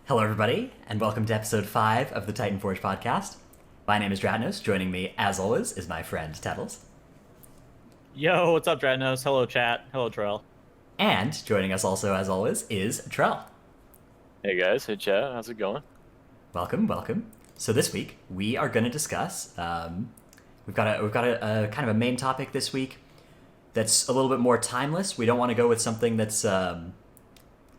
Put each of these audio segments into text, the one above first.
Hello, everybody, and welcome to episode 5 of the Titanforge podcast. My name is Dratnos. Joining me, as always, is my friend Tettles. Yo, what's up, Dratnos? Hello, chat. Hello, Trail. And joining us also, as always, is Trell. Hey guys, hey chat, how's it going? Welcome, welcome. So this week we are going to discuss. We've got a kind of a main topic this week that's a little bit more timeless. We don't want to go with something that's okay.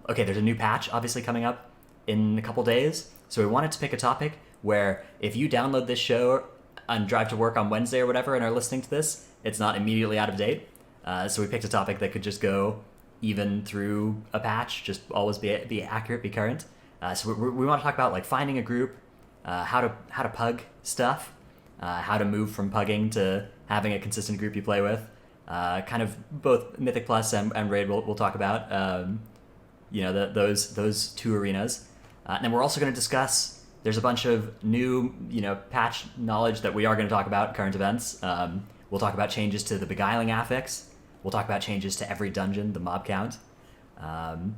There's a new patch obviously coming up in a couple days, so we wanted to pick a topic where if you download this show and drive to work on Wednesday or whatever and are listening to this, it's not immediately out of date. So we picked a topic that could just go even through a patch, just always be accurate, be current. So we want to talk about like finding a group, how to pug stuff, how to move from pugging to having a consistent group you play with. Kind of both Mythic Plus and Raid we'll talk about. Those two arenas. And then we're also going to discuss, there's a bunch of new, patch knowledge that we are going to talk about, current events. We'll talk about changes to the Beguiling affix. We'll talk about changes to every dungeon, the mob count. And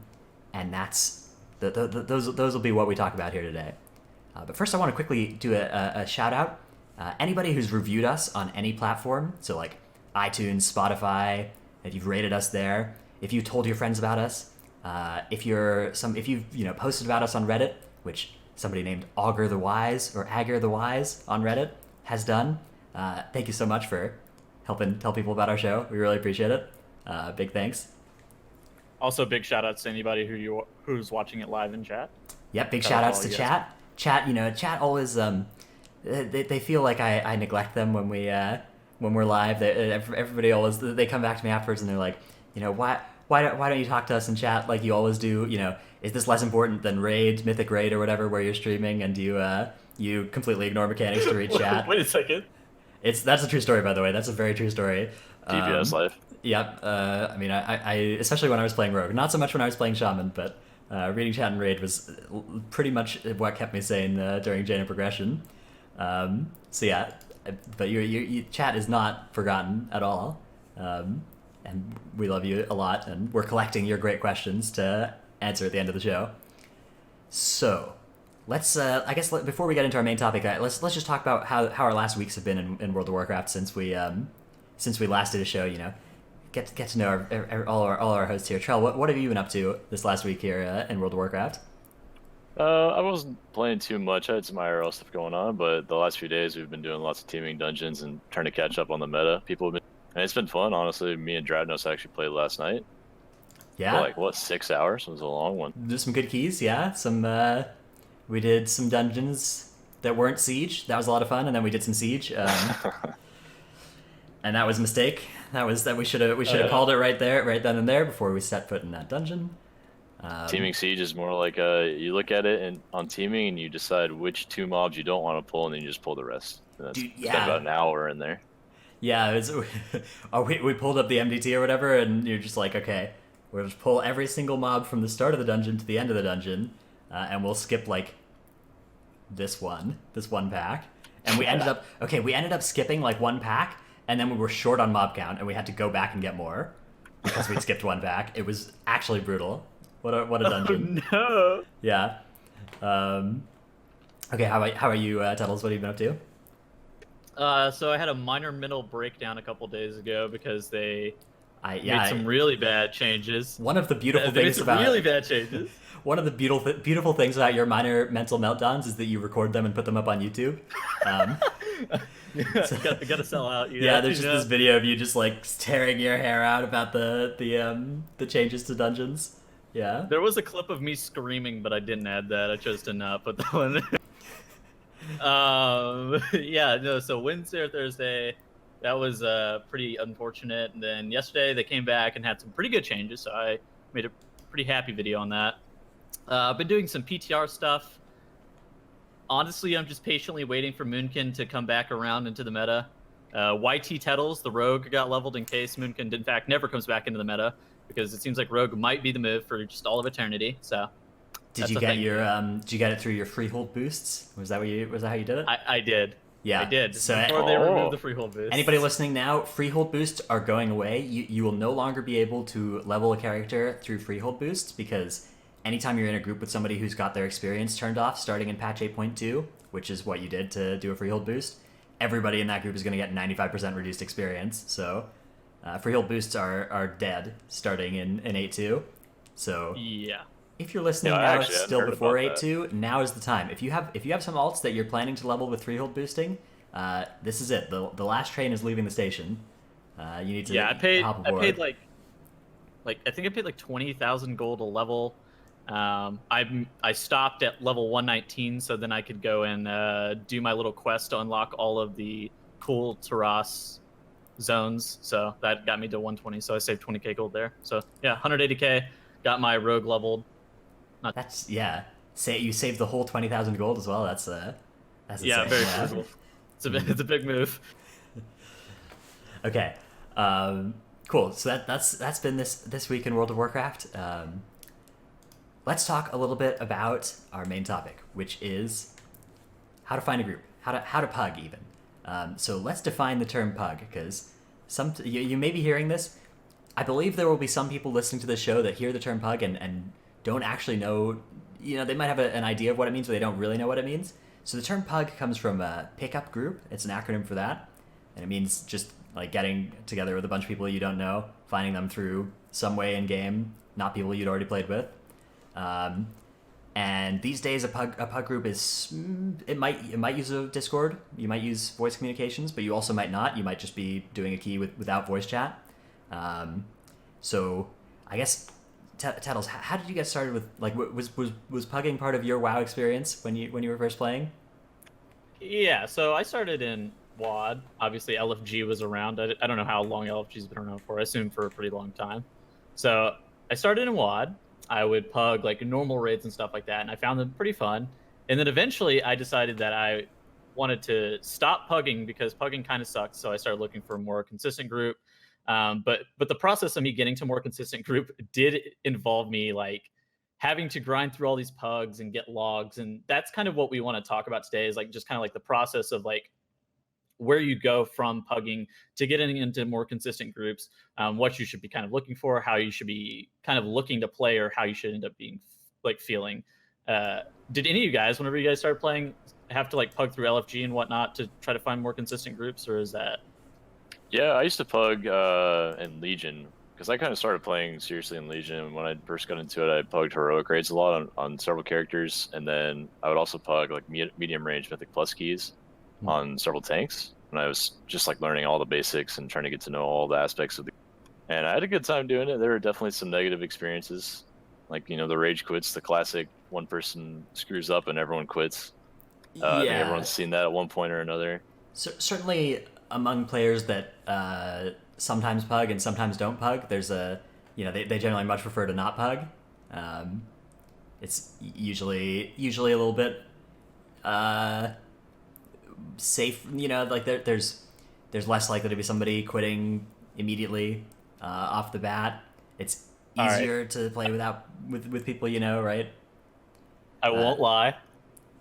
that's, those will be what we talk about here today. But first I want to quickly do a shout out. Anybody who's reviewed us on any platform, so like iTunes, Spotify, if you've rated us there, if you told your friends about us, if you've posted about us on Reddit, which somebody named Augur the Wise or Agur the Wise on Reddit has done, thank you so much for helping tell people about our show. We really appreciate it. Big thanks. Also, big shout outs to anybody who's watching it live in chat. Yep, big shout outs to chat. Chat always they feel like I neglect them when we're live. Everybody always they come back to me afterwards and they're like, why don't you talk to us in chat like you always do? Is this less important than Raid, Mythic Raid or whatever where you're streaming and you completely ignore mechanics to read chat? Wait a second. That's a true story, by the way. That's a very true story. DPS life. Yep. I especially when I was playing Rogue. Not so much when I was playing Shaman, but reading chat and Raid was pretty much what kept me sane during Jaina progression. So yeah, but your chat is not forgotten at all. And we love you a lot, and we're collecting your great questions to answer at the end of the show. So let's, I guess, before we get into our main topic, let's just talk about how our last weeks have been in World of Warcraft since we last did a show. Get to know all our hosts here. Trell, what have you been up to this last week here in World of Warcraft? I wasn't playing too much. I had some IRL stuff going on, but the last few days we've been doing lots of teaming dungeons and trying to catch up on the meta. And it's been fun, honestly. Me and Dradnos actually played last night. Yeah. For 6 hours? It was a long one. There's some good keys, yeah. We did some dungeons that weren't Siege. That was a lot of fun, and then we did some Siege. And that was a mistake. We should have called it right then and there before we set foot in that dungeon. Teaming Siege is more like you look at it on teaming and you decide which two mobs you don't want to pull, and then you just pull the rest. And that's spent about an hour in there. Yeah, we pulled up the MDT or whatever, and you're just like, okay, we'll just pull every single mob from the start of the dungeon to the end of the dungeon, and we'll skip like this one pack. And we ended up skipping like one pack, and then we were short on mob count, and we had to go back and get more because we'd skipped one pack. It was actually brutal. What a dungeon. Oh, no. Yeah. Okay, how about you, Tettles? What have you been up to? So I had a minor mental breakdown a couple days ago because they made some I- really bad changes. One of the beautiful They made things some about really bad changes. one of the beautiful things about your minor mental meltdowns is that you record them and put them up on YouTube. Gotta sell out. There's just this video of you just like tearing your hair out about the changes to dungeons. Yeah. There was a clip of me screaming, but I didn't add that. I chose to not put that one. So Wednesday or Thursday, that was pretty unfortunate. And then yesterday they came back and had some pretty good changes, so I made a pretty happy video on that. I've been doing some PTR stuff. Honestly, I'm just patiently waiting for Moonkin to come back around into the meta. YT Tettles, the rogue, got leveled in case Moonkin, in fact, never comes back into the meta, because it seems like rogue might be the move for just all of eternity. So Did you get it through your freehold boosts? Was that how you did it? I did. Yeah. I did. So Before they removed the freehold boost. anybody listening now, freehold boosts are going away. You will no longer be able to level a character through freehold boosts because anytime you're in a group with somebody who's got their experience turned off starting in patch 8.2, which is what you did to do a freehold boost, everybody in that group is going to get 95% reduced experience. So freehold boosts are dead starting in 8.2. So Yeah. if you're listening I now actually hadn't still heard before about that. 8.2, now is the time. If you have some alts that you're planning to level with freehold boosting, this is it. The last train is leaving the station. You need to Yeah, hop I aboard. paid like I think I paid like 20,000 gold a level. I stopped at level 119, so then I could go and do my little quest to unlock all of the cool Taras zones. So that got me to 120. So I saved 20k gold there. So yeah, 180k. Got my rogue leveled. That's Say you saved the whole 20,000 gold as well. That's Yeah, insane. very Yeah. frugal. It's a big move. Okay. Cool. So that's been this week in World of Warcraft. Let's talk a little bit about our main topic, which is how to find a group, how to pug even. So let's define the term pug, because you may be hearing this. I believe there will be some people listening to this show that hear the term pug and don't actually know. They might have an idea of what it means, but they don't really know what it means. So the term pug comes from a pickup group. It's an acronym for that, and it means just like getting together with a bunch of people you don't know, finding them through some way in game, not people you'd already played with. And these days, a pug group is it might use a Discord, you might use voice communications, but you also might not. You might just be doing a key without voice chat. So I guess Tettles, how did you get started with was pugging part of your WoW experience when you were first playing? Yeah, so I started in WAD. Obviously, LFG was around. I don't know how long LFG's been around for. I assume for a pretty long time. So I started in WAD. I would pug like normal raids and stuff like that, and I found them pretty fun. And then eventually, I decided that I wanted to stop pugging because pugging kind of sucked. So I started looking for a more consistent group. But the process of me getting to a more consistent group did involve me like having to grind through all these pugs and get logs, and that's kind of what we want to talk about today. Is like just kind of like the process of like where you go from pugging to getting into more consistent groups, what you should be kind of looking for, how you should be kind of looking to play, or how you should end up being like feeling. Did any of you guys, whenever you guys started playing, have to like pug through LFG and whatnot to try to find more consistent groups, or is that? Yeah, I used to pug in Legion because I kind of started playing seriously in Legion. When I first got into it, I pugged heroic raids a lot on several characters, and then I would also pug like medium range Mythic Plus keys on several tanks. And I was just like learning all the basics and trying to get to know all the aspects of the. And I had a good time doing it. There were definitely some negative experiences, like the rage quits, the classic one person screws up and everyone quits. I think everyone's seen that at one point or another. Certainly among players that sometimes pug and sometimes don't pug, there's they generally much prefer to not pug. It's usually a little bit safe. Like there's less likely to be somebody quitting immediately off the bat. It's easier to play with people right. I won't lie.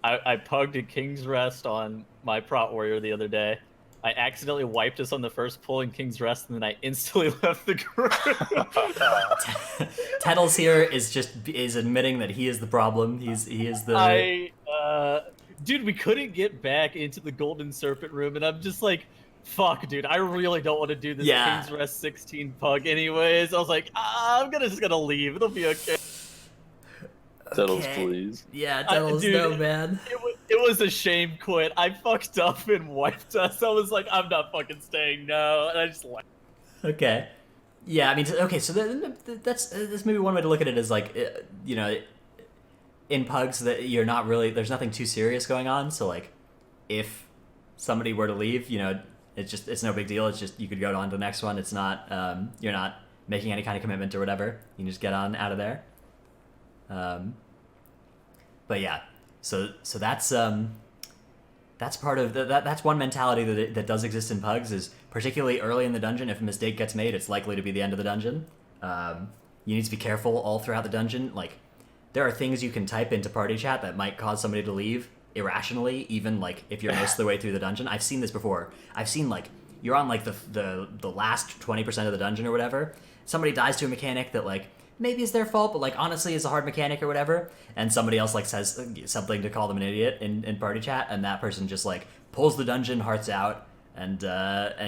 I pugged a King's Rest on my Prot Warrior the other day. I accidentally wiped us on the first pull in King's Rest, and then I instantly left the group. Tettles here is admitting that he is the problem. He is the. Dude, we couldn't get back into the Golden Serpent room, and I'm just like, fuck, dude, I really don't want to do this King's Rest 16 pug anyways. I was like, I'm just gonna leave. It'll be okay. Tettles, please. Yeah, Tettles, no, man. It was a shame quit. I fucked up and wiped us. I was like, I'm not fucking staying, no. And I just left. Okay. Yeah, I mean, okay, so that's maybe one way to look at it is like, in pugs that you're not really, there's nothing too serious going on. So like, if somebody were to leave, it's no big deal. It's just, you could go on to the next one. It's not, you're not making any kind of commitment or whatever. You can just get on out of there. But yeah, so that's part of that's one mentality that does exist in pugs, is particularly early in the dungeon. If a mistake gets made, it's likely to be the end of the dungeon. You need to be careful all throughout the dungeon. Like, there are things you can type into party chat that might cause somebody to leave irrationally, even like if you're most of the way through the dungeon. I've seen this before. I've seen like you're on like the last 20% of the dungeon or whatever. Somebody dies to a mechanic that like maybe it's their fault, but like honestly it's a hard mechanic or whatever, and somebody else like says something to call them an idiot in party chat, and that person just like pulls the dungeon, hearts out, and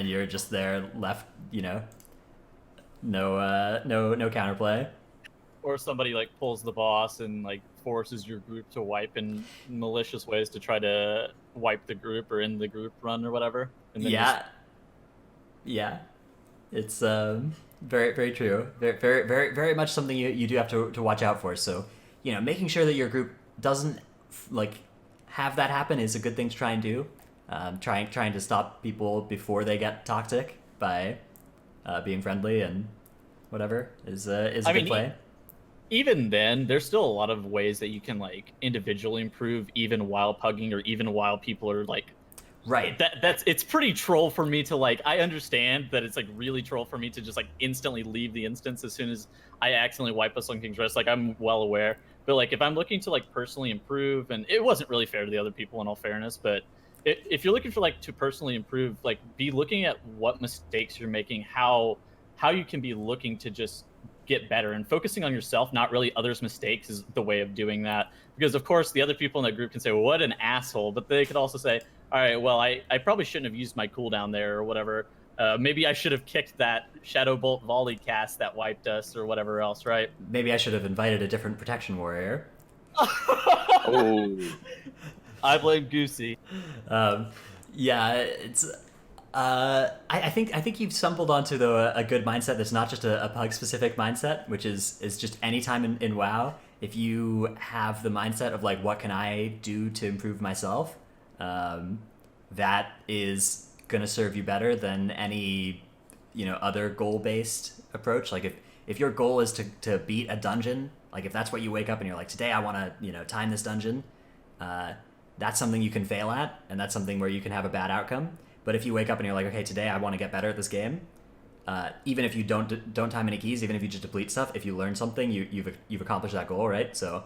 you're just there left, no counterplay. Or somebody like pulls the boss and like forces your group to wipe in malicious ways to try to wipe the group or end the group run or whatever. And then Yeah, it's very very true. Very very very very much something you do have to watch out for. So making sure that your group doesn't like have that happen is a good thing to try and do. Trying to stop people before they get toxic by being friendly and whatever is a good play. Even then, there's still a lot of ways that you can like individually improve, even while pugging or even while people are like. Right. It's pretty troll for me to like. I understand that it's like really troll for me to just like instantly leave the instance as soon as I accidentally wipe a Sun King's Rest. Like I'm well aware, but like if I'm looking to like personally improve, and it wasn't really fair to the other people in all fairness, but if you're looking for like to personally improve, like be looking at what mistakes you're making, how you can be looking to just get better and focusing on yourself, not really others' mistakes is the way of doing that. Because of course the other people in that group can say, well, what an asshole, but they could also say, all right, well, I probably shouldn't have used my cooldown there or whatever. Maybe I should have kicked that Shadow Bolt volley cast that wiped us or whatever else, right? Maybe I should have invited a different protection warrior. Oh. I blame Goosey. Yeah, it's. I think you've stumbled onto a good mindset that's not just a pug specific mindset, which is just any time in WoW, if you have the mindset of like what can I do to improve myself, that is gonna serve you better than any other goal based approach. Like if your goal is to beat a dungeon, like if that's what you wake up and you're like, today I want to time this dungeon, that's something you can fail at, and that's something where you can have a bad outcome. But if you wake up and you're like, okay, today I want to get better at this game, even if you don't time any keys, even if you just deplete stuff, if you learn something, you've accomplished that goal, right? So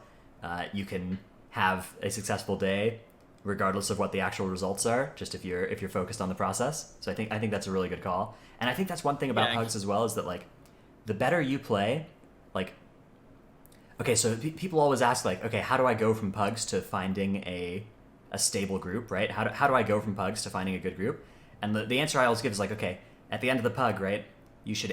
you can have a successful day regardless of what the actual results are, just if you're focused on the process. So I think that's a really good call. And I think that's one thing about pugs as well, is that like the better you play, like okay, so people always ask like, okay, how do I go from pugs to finding a stable group, right? How do I go from pugs to finding a good group? And the answer I always give is like, okay, at the end of the pug, right, you should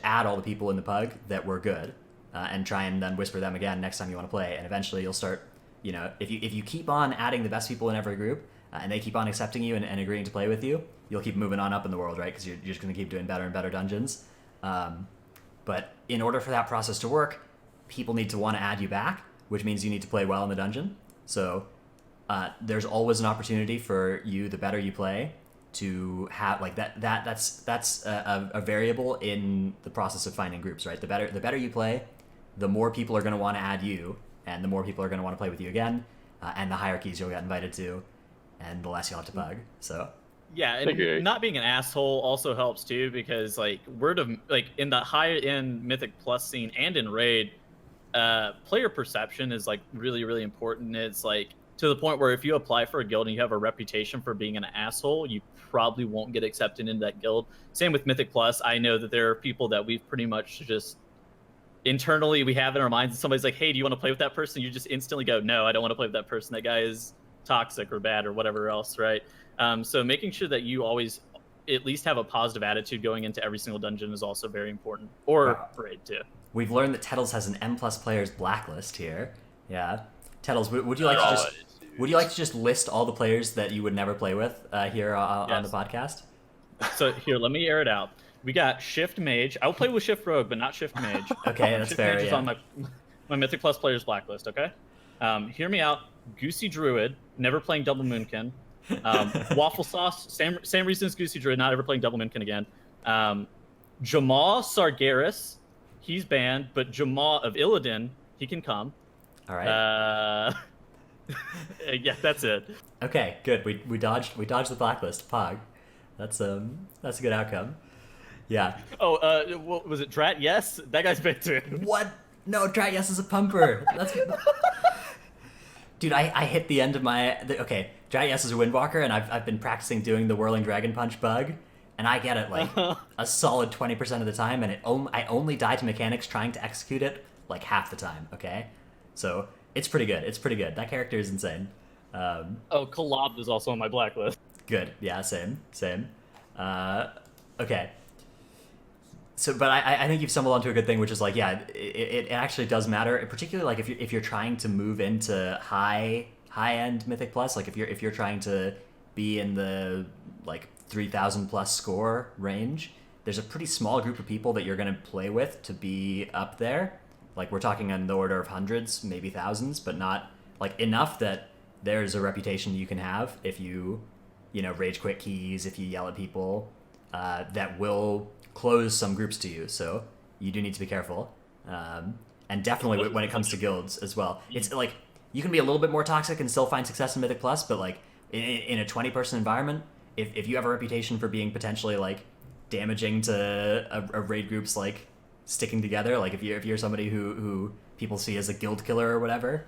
add all the people in the pug that were good, and try and then whisper them again next time you want to play, and eventually you'll start, if you keep on adding the best people in every group, and they keep on accepting you and agreeing to play with you, you'll keep moving on up in the world, right? Because you're just going to keep doing better and better dungeons. But in order for that process to work, people need to want to add you back, which means you need to play well in the dungeon. So there's always an opportunity for you, the better you play, to have like that's a variable in the process of finding groups, right? The better you play, the more people are going to want to add you, and the more people are going to want to play with you again, and the higher keys you'll get invited to, and the less you'll have to bug. So yeah, and not being an asshole also helps too, because like in the higher end Mythic Plus scene and in Raid, player perception is like really really important. It's like to the point where if you apply for a guild and you have a reputation for being an asshole, you probably won't get accepted into that guild. Same with Mythic Plus. I know that there are people that we've pretty much just internally we have in our minds, and somebody's like, hey, do you want to play with that person? You just instantly go, no, I don't want to play with that person. That guy is toxic or bad or whatever else, right? So making sure that you always at least have a positive attitude going into every single dungeon is also very important. Or Raid too. We've learned that Tettles has an M+ players blacklist here. Yeah. Tettles, would you like to just list all the players that you would never play with here on the podcast? So here, let me air it out. We got Shift Mage. I'll play with Shift Rogue, but not Shift Mage. Okay, that's Shift fair. Mage is on my Mythic Plus players blacklist. Okay, hear me out. Goosey Druid, never playing Double Moonkin. Waffle Sauce, same reason as Goosey Druid, not ever playing Double Moonkin again. Jamal Sargeras, he's banned, but Jamal of Illidan, he can come. All right. Yeah, that's it. Okay, good. We dodged the blacklist. Pog. That's a good outcome. Yeah. Oh, what was it? Drat? Yes, that guy's banned too. What? No, Drat. Yes is a pumper. That's. Dude, I hit the end of my. Okay, Drat Yes is a Windwalker, and I've been practicing doing the Whirling Dragon Punch bug, and I get it like a solid 20% of the time, and I only die to mechanics trying to execute it like half the time. Okay, so it's pretty good. It's pretty good. That character is insane. Oh, Collab is also on my blacklist. Good. Yeah. Same. Okay. So, but I think you've stumbled onto a good thing, which is like, yeah, it actually does matter, particularly like if you're trying to move into high end Mythic Plus, like if you're trying to be in the like 3,000 plus score range, there's a pretty small group of people that you're going to play with to be up there. Like we're talking on the order of hundreds, maybe thousands, but not like enough that there's a reputation you can have if you rage quit keys, if you yell at people, that will close some groups to you. So you do need to be careful, and definitely when it comes to guilds as well. It's like you can be a little bit more toxic and still find success in Mythic Plus, but like in a 20-person environment, if you have a reputation for being potentially like damaging to a raid group's like sticking together, like if you're somebody who people see as a guild killer or whatever,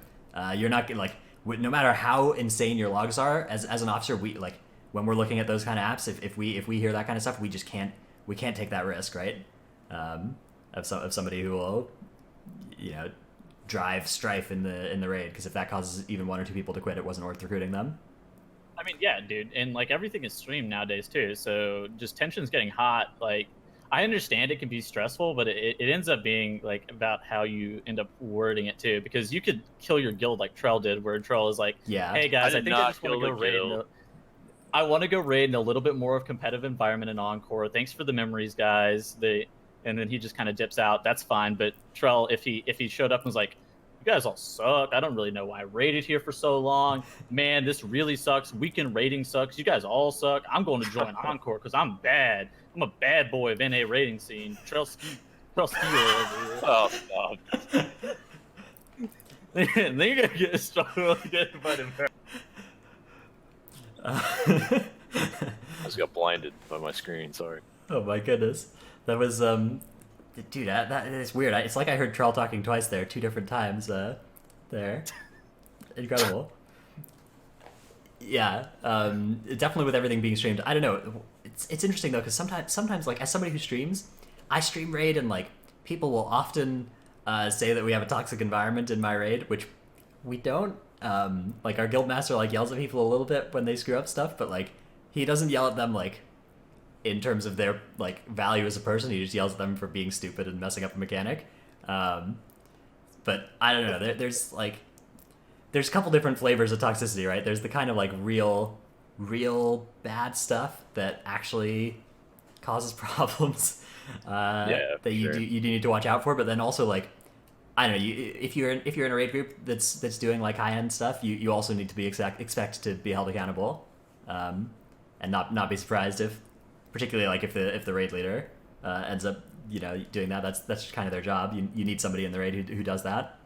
you're not like, no matter how insane your logs are as an officer, we like when we're looking at those kind of apps, if we hear that kind of stuff, we just can't take that risk, right? Of somebody who will drive strife in the raid, because if that causes even one or two people to quit, it wasn't worth recruiting them. I mean, yeah, dude, and like everything is streamed nowadays too, so just tension's getting hot. Like, I understand it can be stressful, but it ends up being like about how you end up wording it too, because you could kill your guild like Trell did, where Trell is like, Yeah. "Hey guys, I did think I not just want to kill go the raid. guild. I want to go raid in a little bit more of competitive environment in Encore. Thanks for the memories, guys." And then he just kind of dips out. That's fine. But Trell, if he showed up and was like, "You guys all suck. I don't really know why I raided here for so long. Man, this really sucks. Weekend raiding sucks. You guys all suck. I'm going to join Encore because I'm bad. I'm a bad boy of NA raiding scene. Trell Ski over here." Oh, no. Then you're gonna get struggle to get invited back. I just got blinded by my screen. Sorry. Oh my goodness, that was dude, that is weird. It's like I heard Trell talking twice there, 2 different times. There, incredible. Yeah, definitely with everything being streamed. I don't know. It's interesting though, because sometimes like as somebody who streams, I stream raid and like people will often say that we have a toxic environment in my raid, which we don't. Like our guildmaster like yells at people a little bit when they screw up stuff, but like he doesn't yell at them like in terms of their like value as a person. He just yells at them for being stupid and messing up a mechanic. But I don't know. There's a couple different flavors of toxicity, right? There's the kind of like real bad stuff that actually causes problems that you do need to watch out for. But then also like, I don't know, if you're in a raid group that's doing like high end stuff, you also need to be expect to be held accountable, and not be surprised if, particularly like if the raid leader ends up doing that. That's kind of their job. You need somebody in the raid who does that.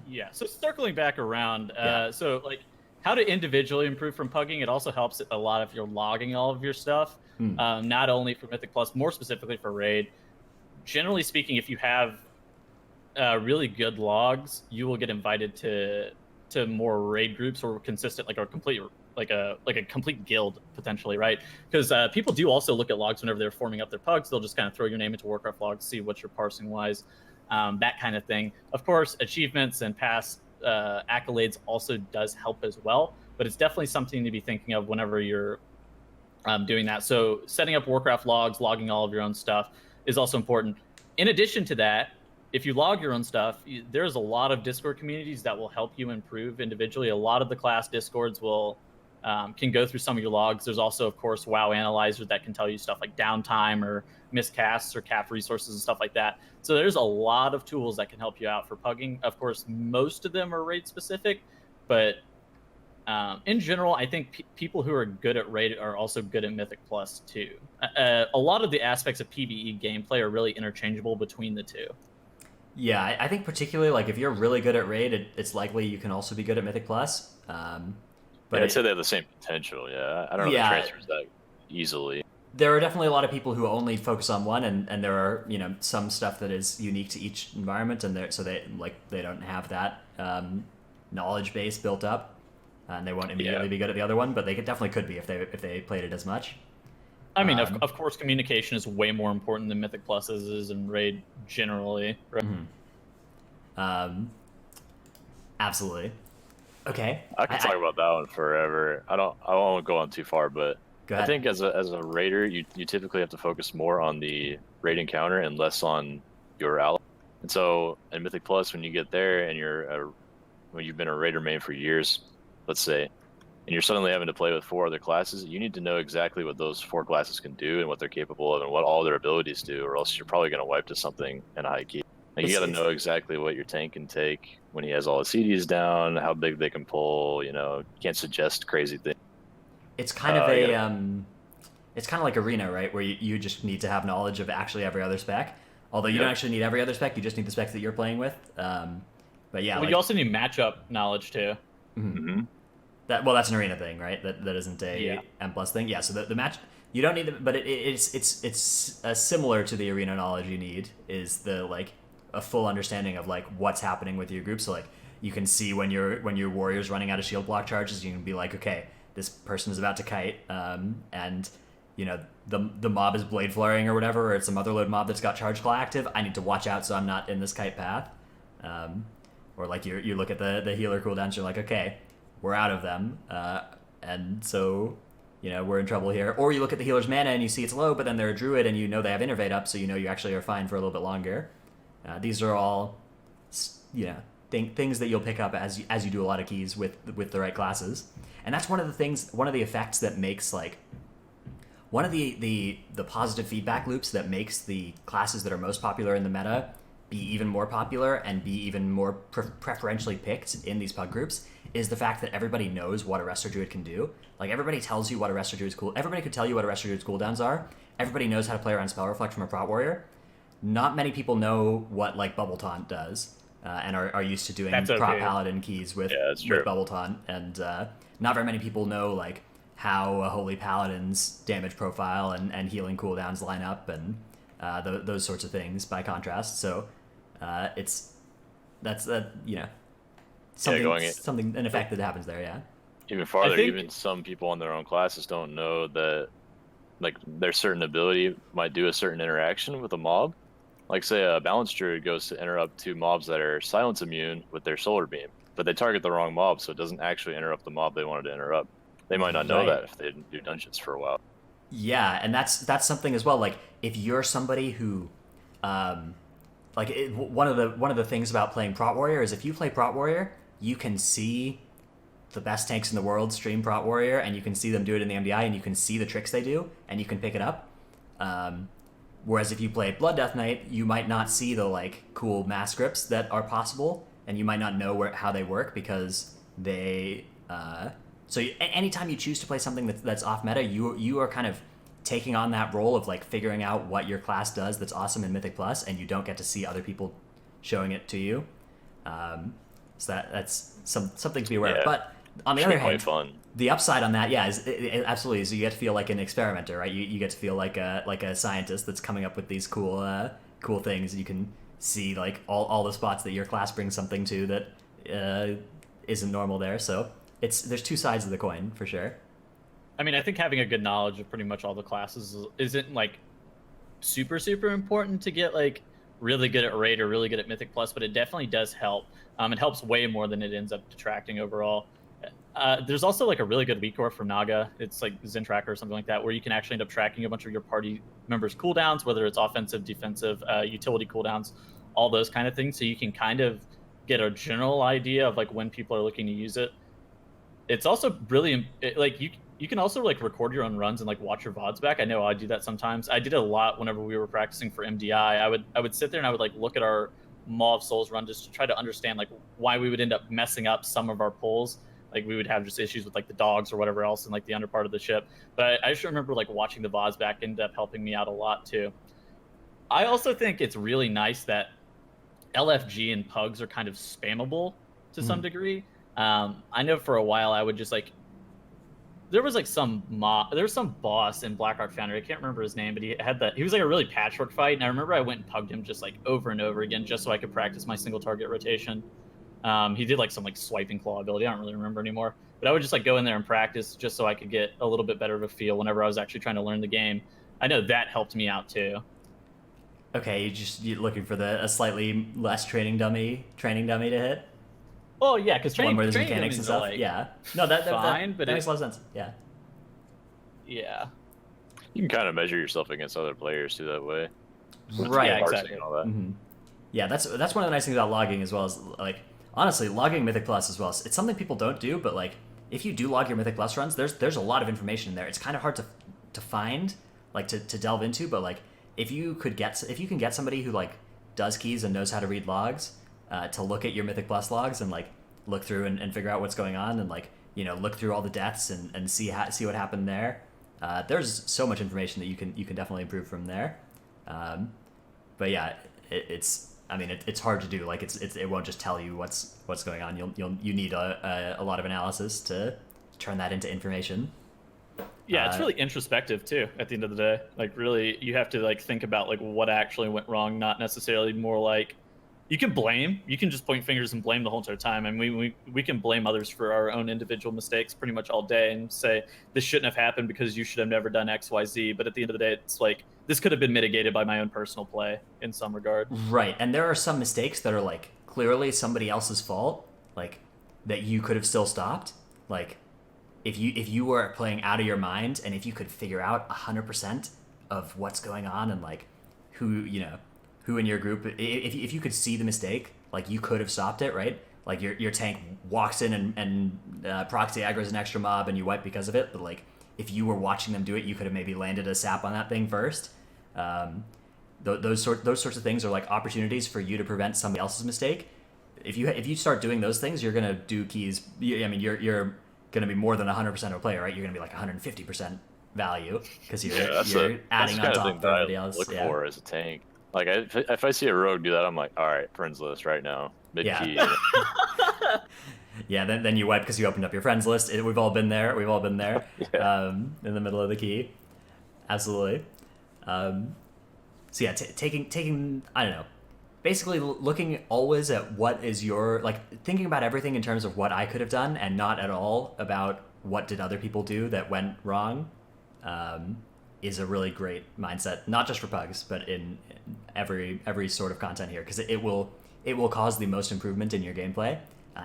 Yeah. So circling back around, Yeah. so like how to individually improve from pugging. It also helps a lot if you're logging all of your stuff, not only for Mythic Plus, more specifically for raid. Generally speaking, if you have really good logs, you will get invited to more raid groups or consistent, like a complete guild potentially, right? Because people do also look at logs whenever they're forming up their pugs. They'll just kind of throw your name into Warcraft logs, see what you're parsing wise, that kind of thing. Of course, achievements and past accolades also does help as well, but it's definitely something to be thinking of whenever you're doing that. So setting up Warcraft logs, logging all of your own stuff is also important. In addition to that, if you log your own stuff, there's a lot of Discord communities that will help you improve individually. A lot of the class Discords can go through some of your logs. There's also, of course, WoW analyzers that can tell you stuff like downtime or miscasts or cap resources and stuff like that. So there's a lot of tools that can help you out for pugging. Of course, most of them are raid specific, but in general, I think people who are good at raid are also good at Mythic Plus too. A lot of the aspects of PvE gameplay are really interchangeable between the two. Yeah, I think particularly like if you're really good at raid, it's likely you can also be good at Mythic Plus. But I'd say they have the same potential. Yeah, I don't know if it transfers that easily. There are definitely a lot of people who only focus on one, and there are some stuff that is unique to each environment, and they don't have that knowledge base built up, and they won't immediately be good at the other one, but they definitely could be if they played it as much. I mean, of course, communication is way more important than Mythic Pluses is in Raid generally. Right? Absolutely. Okay. I could talk about that one forever. I won't go on too far, but Go I ahead. think as a raider, you typically have to focus more on the raid encounter and less on your ally. And so in Mythic Plus, when you get there and when you've been a raider main for years, let's say, and you're suddenly having to play with 4 other classes, you need to know exactly what those 4 classes can do and what they're capable of and what all their abilities do, or else you're probably going to wipe to something in a high key. Like, you got to know exactly what your tank can take when he has all his CDs down, how big they can pull. You know, can't suggest crazy things. It's kind of it's kind of like Arena, right? Where you just need to have knowledge of actually every other spec. Although you don't actually need every other spec, you just need the specs that you're playing with. But yeah, well, you also need matchup knowledge too. That's an Arena thing, right? That isn't a M plus thing. Yeah, so the match you don't need them, but it's similar to the Arena knowledge you need is the like a full understanding of like what's happening with your group. So like you can see when your warrior's running out of shield block charges, you can be like, okay, this person is about to kite, and you know the mob is blade flaring or whatever, or it's some other load mob that's got charge claw active. I need to watch out so I'm not in this kite path. Or like you look at the healer cooldowns, you're like, okay, we're out of them, and so you know we're in trouble here. Or you look at the healer's mana and you see it's low, but then they're a druid and you know they have innervate up, so you know you actually are fine for a little bit longer. These are all, you know, things that you'll pick up as you do a lot of keys with the right classes, and that's one of the effects that makes like one of the positive feedback loops that makes the classes that are most popular in the meta be even more popular and be even more preferentially picked in these pug groups is the fact that everybody knows what a Resto Druid can do. Like, everybody tells you what a Resto Druid's cool. Everybody could tell you what a Resto Druid's cooldowns are. Everybody knows how to play around Spell Reflect from a Prot Warrior. Not many people know what, like, Bubble Taunt does, and are used to doing Prot Paladin keys with Bubble Taunt. And not very many people know, like, how a Holy Paladin's damage profile and healing cooldowns line up and those sorts of things by contrast. So that's you know, something an effect that happens there. Yeah. Even farther, even some people on their own classes don't know that, like, their certain ability might do a certain interaction with a mob. Like, say a Balance Druid goes to interrupt 2 mobs that are silence immune with their Solar Beam, but they target the wrong mob, so it doesn't actually interrupt the mob they wanted to interrupt. They might not know that if they didn't do dungeons for a while. Yeah, and that's something as well. Like, if you're somebody who, one of the things about playing Prot Warrior is if you play Prot Warrior, you can see the best tanks in the world stream Prot Warrior, and you can see them do it in the MDI, and you can see the tricks they do, and you can pick it up. Whereas if you play Blood Death Knight, you might not see the like cool mass grips that are possible, and you might not know how they work because they. So anytime you choose to play something that's off meta, you are kind of taking on that role of like figuring out what your class does that's awesome in Mythic Plus, and you don't get to see other people showing it to you. So that's something to be aware of. But on the other hand, fun. The upside on that, is absolutely. So you get to feel like an experimenter, right? You get to feel like a scientist that's coming up with these cool things. You can see like all the spots that your class brings something to that isn't normal there. So there's 2 sides of the coin for sure. I mean, I think having a good knowledge of pretty much all the classes isn't like super important to get like really good at Raid or really good at Mythic Plus, but it definitely does help. It helps way more than it ends up detracting overall. There's also like a really good weak core from Naga. It's like Zen Tracker or something like that, where you can actually end up tracking a bunch of your party members' cooldowns, whether it's offensive, defensive, utility cooldowns, all those kind of things. So you can kind of get a general idea of like when people are looking to use it. It's also really like you can also like record your own runs and like watch your VODs back. I know I do that sometimes. I did it a lot whenever we were practicing for MDI. I would sit there and I would like look at our Maw of Souls run just to try to understand like why we would end up messing up some of our pulls. Like we would have just issues with like the dogs or whatever else in like the under part of the ship. But I just remember like watching the VODs back ended up helping me out a lot too. I also think it's really nice that LFG and pugs are kind of spammable to some degree. I know for a while I would just like, there was some boss in Blackrock Foundry. I can't remember his name, but he was like a really patchwork fight. And I remember I went and pugged him just like over and over again, just so I could practice my single target rotation. He did like some like swiping claw ability. I don't really remember anymore. but I would just like go in there and practice just so I could get a little bit better of a feel whenever I was actually trying to learn the game. I know that helped me out too. Okay, you're looking for a slightly less training dummy to hit. Oh yeah, because One training, where there's training mechanics and dummies are stuff. like Yeah. No, that fine, but that makes a lot of sense. Yeah. yeah. You can kind of measure yourself against other players too that way. Right. Yeah, Parsing exactly. and all that. Mm-hmm. Yeah, that's one of the nice things about logging as well as like honestly logging Mythic Plus as well. It's something people don't do, but like if you do log your Mythic Plus runs, there's a lot of information in there. It's kind of hard to find, like to delve into, but like if you can get somebody who like does keys and knows how to read logs, to look at your Mythic Plus logs and like look through and figure out what's going on and like look through all the deaths and see what happened there. There's so much information that you can definitely improve from there. But yeah, it's hard to do. Like it won't just tell you what's going on. You need a lot of analysis to turn that into information. Yeah, it's really introspective too. At the end of the day, like really, you have to like think about like what actually went wrong, not necessarily more like you can just point fingers and blame the whole entire time. And we can blame others for our own individual mistakes pretty much all day and say this shouldn't have happened because you should have never done X, Y, Z. But at the end of the day, it's like this could have been mitigated by my own personal play in some regard. Right, and there are some mistakes that are like clearly somebody else's fault, like that you could have still stopped. Like if you were playing out of your mind and if you could figure out 100% of what's going on and like who in your group, if you could see the mistake, like you could have stopped it, right? Like your tank walks in and proxy aggro's an extra mob and you wipe because of it, but like if you were watching them do it, you could have maybe landed a sap on that thing first. Those sorts of things are like opportunities for you to prevent somebody else's mistake. If you start doing those things, you're gonna do keys. You're gonna be more than 100% of a player, right? You're gonna be like 150% value because you're adding on top of everybody else. Look for as a tank. Like if I see a rogue do that, I'm like, all right, friends list right now, mid key. Yeah. Yeah, then you wipe because you opened up your friends list. We've all been there. Yeah. In the middle of the key. Absolutely. So yeah, taking I don't know, basically looking always at what is your, like thinking about everything in terms of what I could have done and not at all about what did other people do that went wrong, is a really great mindset, not just for pugs, but in every sort of content here, because it will cause the most improvement in your gameplay,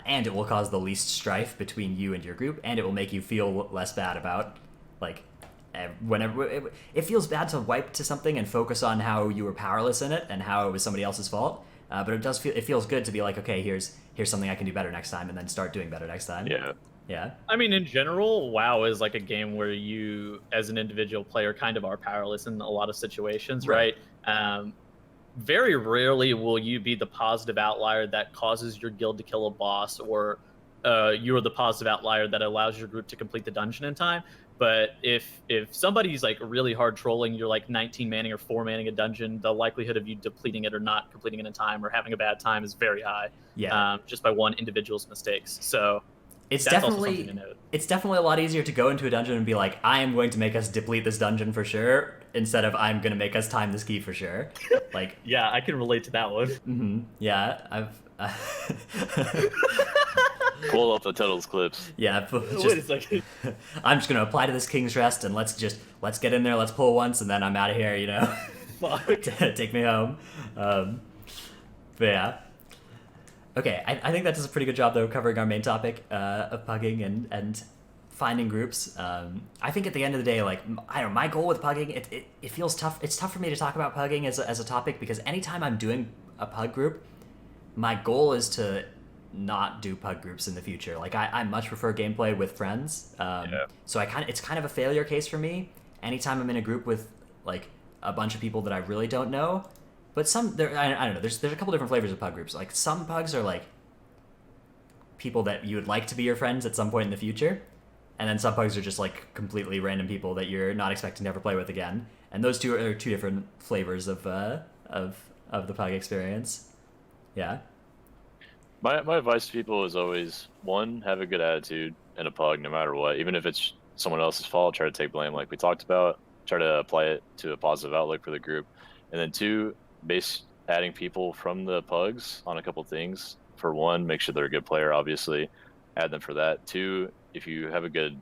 and it will cause the least strife between you and your group, and it will make you feel less bad about like whenever it feels bad to wipe to something and focus on how you were powerless in it and how it was somebody else's fault, but it feels good to be like, okay, here's something I can do better next time, and then start doing better next time. Yeah. I mean, in general, WoW is like a game where you, as an individual player, kind of are powerless in a lot of situations, right? Very rarely will you be the positive outlier that causes your guild to kill a boss, or you're the positive outlier that allows your group to complete the dungeon in time. But if somebody's like really hard trolling, you're like 19 manning or 4 manning a dungeon, the likelihood of you depleting it or not completing it in time or having a bad time is very high. Yeah. Just by one individual's mistakes. So it's that's definitely a lot easier to go into a dungeon and be like, I am going to make us deplete this dungeon for sure, instead of I'm going to make us time this key for sure. Like yeah, I can relate to that one. Mm-hmm. Yeah, Pull up the Tettles clips. Yeah, wait a second. I'm just gonna apply to this King's Rest and let's get in there, let's pull once, and then I'm out of here, Fuck. Take me home. But yeah. Okay, I think that does a pretty good job though covering our main topic of pugging and finding groups. I think at the end of the day, like I don't know, my goal with pugging, it feels tough. It's tough for me to talk about pugging as a topic because anytime I'm doing a pug group, my goal is to not do pug groups in the future. Like I much prefer gameplay with friends. So it's kind of a failure case for me anytime I'm in a group with like a bunch of people that I really don't know. But I don't know. There's a couple different flavors of pug groups. Like some pugs are like people that you would like to be your friends at some point in the future, and then some pugs are just like completely random people that you're not expecting to ever play with again. And those two are two different flavors of the pug experience. Yeah. My advice to people is always, one, have a good attitude in a pug no matter what. Even if it's someone else's fault, try to take blame like we talked about. Try to apply it to a positive outlook for the group. And then two, base adding people from the pugs on a couple things. For one, make sure they're a good player, obviously. Add them for that. Two, if you have a good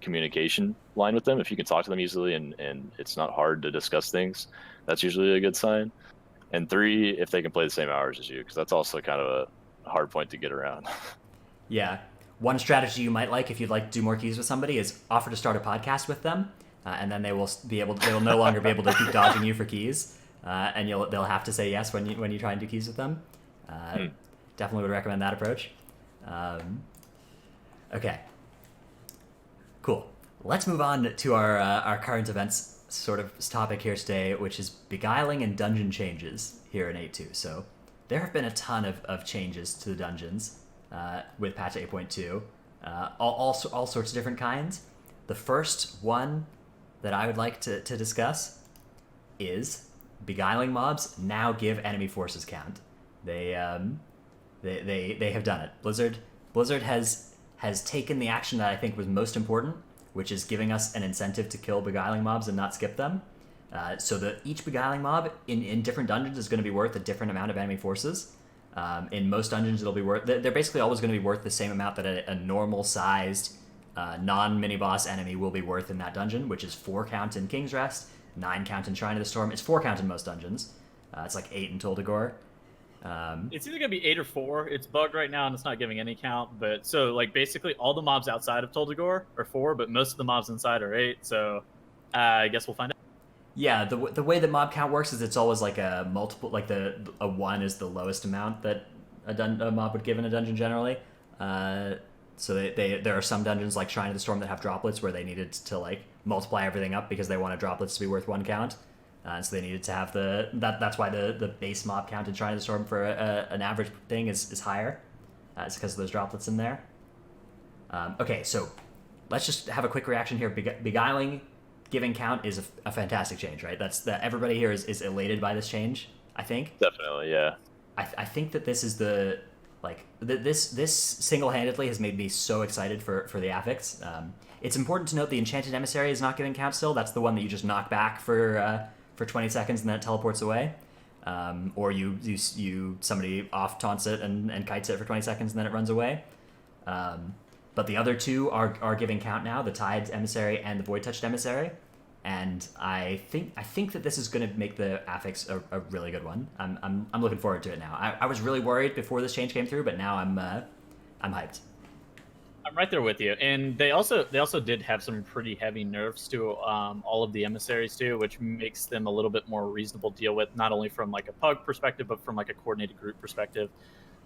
communication line with them, if you can talk to them easily and it's not hard to discuss things, that's usually a good sign. And 3, if they can play the same hours as you, because that's also kind of a hard point to get around. Yeah. One strategy you might like if you'd like to do more keys with somebody is offer to start a podcast with them, and then they will no longer be able to keep dodging you for keys, and they'll have to say yes when you try and do keys with them. Definitely would recommend that approach. Okay. Cool. Let's move on to our current events sort of topic here today, which is beguiling and dungeon changes here in 8.2. So there have been a ton of changes to the dungeons with patch 8.2, all sorts of different kinds. The first one that I would like to discuss is beguiling mobs now give enemy forces count. They have done it. Blizzard has taken the action that I think was most important, which is giving us an incentive to kill beguiling mobs and not skip them. So that each beguiling mob in different dungeons is going to be worth a different amount of enemy forces. In most dungeons, it'll be worth. They're basically always going to be worth the same amount that a normal-sized non-mini boss enemy will be worth in that dungeon, which is 4 count in King's Rest, 9 count in Shrine of the Storm. It's 4 count in most dungeons. It's like 8 in Toldegor. It's either gonna be 8 or 4. It's bugged right now and it's not giving any count. But so like basically all the mobs outside of Toldegor are 4, but most of the mobs inside are 8. So I guess we'll find out. Yeah, the way that mob count works is it's always like a multiple, like a 1 is the lowest amount that a mob would give in a dungeon generally. So there are some dungeons like Shrine of the Storm that have droplets where they needed to like multiply everything up because they wanted droplets to be worth 1 count. So they needed to have that's why the base mob count in Shrine of the Storm for an average thing is higher. It's because of those droplets in there. Okay, so let's just have a quick reaction here. Beguiling giving count is a fantastic change, right? Everybody here is elated by this change, I think. Definitely, yeah. I think that this is this single-handedly has made me so excited for the affix. It's important to note the Enchanted Emissary is not giving count still. That's the one that you just knock back for 20 seconds and then it teleports away. Or you somebody off taunts it and kites it for 20 seconds and then it runs away. But the other 2 are giving count now, the Tides Emissary and the Void Touched Emissary. And I think that this is going to make the affix a really good one. I'm looking forward to it now. I was really worried before this change came through, but now I'm hyped. I'm right there with you. And they also did have some pretty heavy nerfs to all of the emissaries too, which makes them a little bit more reasonable to deal with, not only from like a pug perspective, but from like a coordinated group perspective.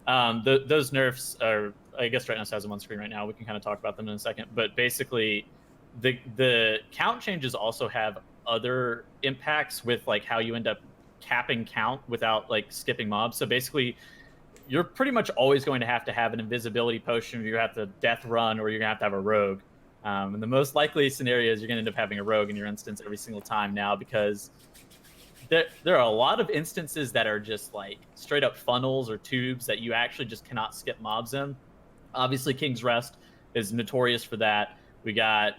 Those nerfs are, I guess right now it has them on screen right now. We can kind of talk about them in a second. But basically, the count changes also have other impacts with like how you end up capping count without like skipping mobs. So basically, you're pretty much always going to have an invisibility potion, or you have to death run, or you're gonna have to have a rogue. And the most likely scenario is you're gonna end up having a rogue in your instance every single time now, because there are a lot of instances that are just like straight up funnels or tubes that you actually just cannot skip mobs in. Obviously, King's Rest is notorious for that. We got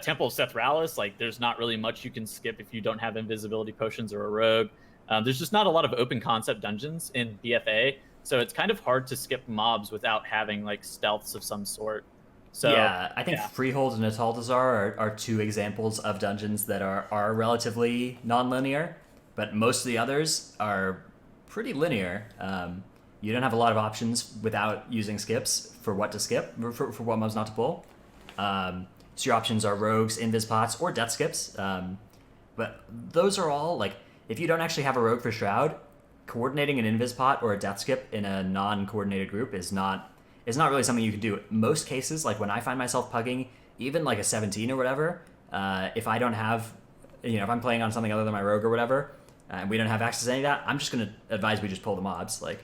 Temple of Sethralis. Like, there's not really much you can skip if you don't have invisibility potions or a rogue. There's just not a lot of open concept dungeons in BFA, so it's kind of hard to skip mobs without having like stealths of some sort. So yeah, I think Freehold and Ataldazar are 2 examples of dungeons that are relatively non-linear, but most of the others are pretty linear. You don't have a lot of options without using skips for what to skip, for what mobs not to pull. So your options are rogues, invis pots, or death skips. But those are all, like, if you don't actually have a rogue for Shroud, coordinating an invis pot or a death skip in a non-coordinated group is not really something you can do. Most cases, like when I find myself pugging, even like a 17 or whatever, if I don't have, if I'm playing on something other than my rogue or whatever, and we don't have access to any of that, I'm just going to advise we just pull the mobs. Like,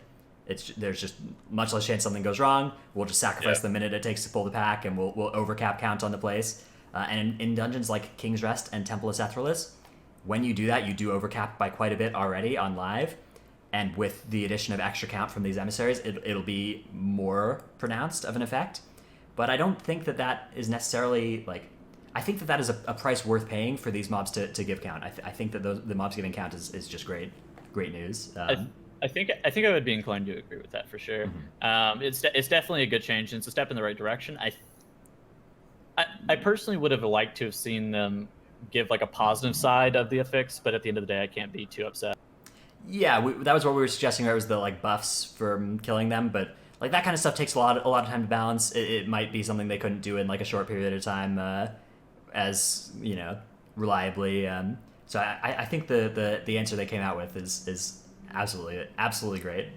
there's just much less chance something goes wrong. We'll just sacrifice the minute it takes to pull the pack, and we'll overcap count on the place. And in dungeons like King's Rest and Temple of Sethralis, when you do that, you do overcap by quite a bit already on live. And with the addition of extra count from these emissaries, it'll be more pronounced of an effect. But I don't think that is necessarily, like, I think that is a price worth paying for these mobs to give count. I think that the mobs giving count is just great news. I think I would be inclined to agree with that for sure. Mm-hmm. It's definitely a good change, and it's a step in the right direction. I personally would have liked to have seen them give like a positive side of the affix, but at the end of the day, I can't be too upset. Yeah, that was what we were suggesting. Right, was the like buffs from killing them, but like that kind of stuff takes a lot of time to balance. It might be something they couldn't do in like a short period of time, as you know, reliably. So I think the answer they came out with is absolutely great.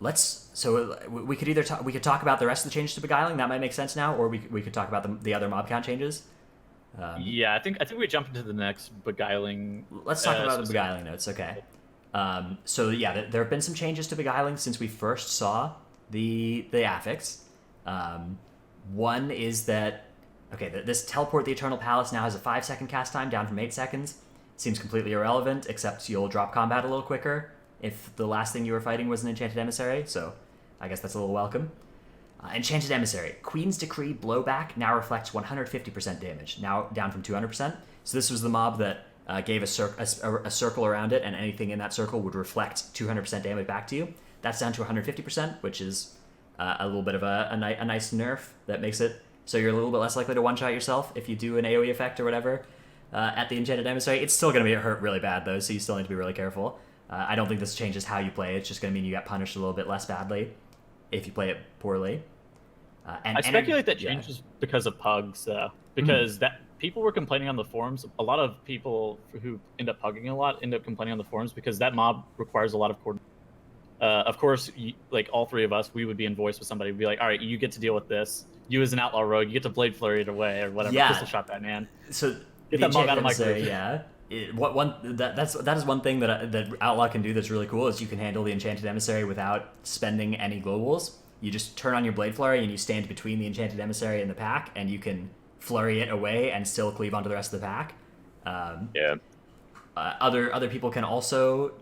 We could either we could talk about the rest of the changes to beguiling. That might make sense now, or we could talk about the other mob count changes. Yeah, I think we jump into the next beguiling. Let's talk about the beguiling notes. Okay. So yeah, there have been some changes to beguiling since we first saw the affix. One is that this teleport the Eternal Palace now has a 5-second cast time, down from 8 seconds. Seems completely irrelevant, except you'll drop combat a little quicker if the last thing you were fighting was an Enchanted Emissary. So I guess that's a little welcome. Enchanted Emissary. Queen's Decree blowback now reflects 150% damage, now down from 200%. So this was the mob that gave a circle around it, and anything in that circle would reflect 200% damage back to you. That's down to 150%, which is a little bit of a nice nerf that makes it so you're a little bit less likely to one-shot yourself if you do an AoE effect or whatever at the Enchanted Emissary. It's still going to be hurt really bad, though, so you still need to be really careful. I don't think this changes how you play. It's just going to mean you get punished a little bit less badly if you play it poorly. I speculate that changes because of pugs, though. Because that people were complaining on the forums. A lot of people who end up pugging a lot end up complaining on the forums because that mob requires a lot of coordination. Of course, like all three of us, we would be in voice with somebody. We'd be like, all right, you get to deal with this. You as an outlaw rogue, you get to blade flurry it away or whatever. Yeah. Pistol shot that man. So get that mob out of my group. Yeah. That is one thing that outlaw can do that's really cool is you can handle the Enchanted Emissary without spending any globals. You just turn on your blade flurry and you stand between the Enchanted Emissary and the pack, and you can flurry it away and still cleave onto the rest of the pack. Other people can also,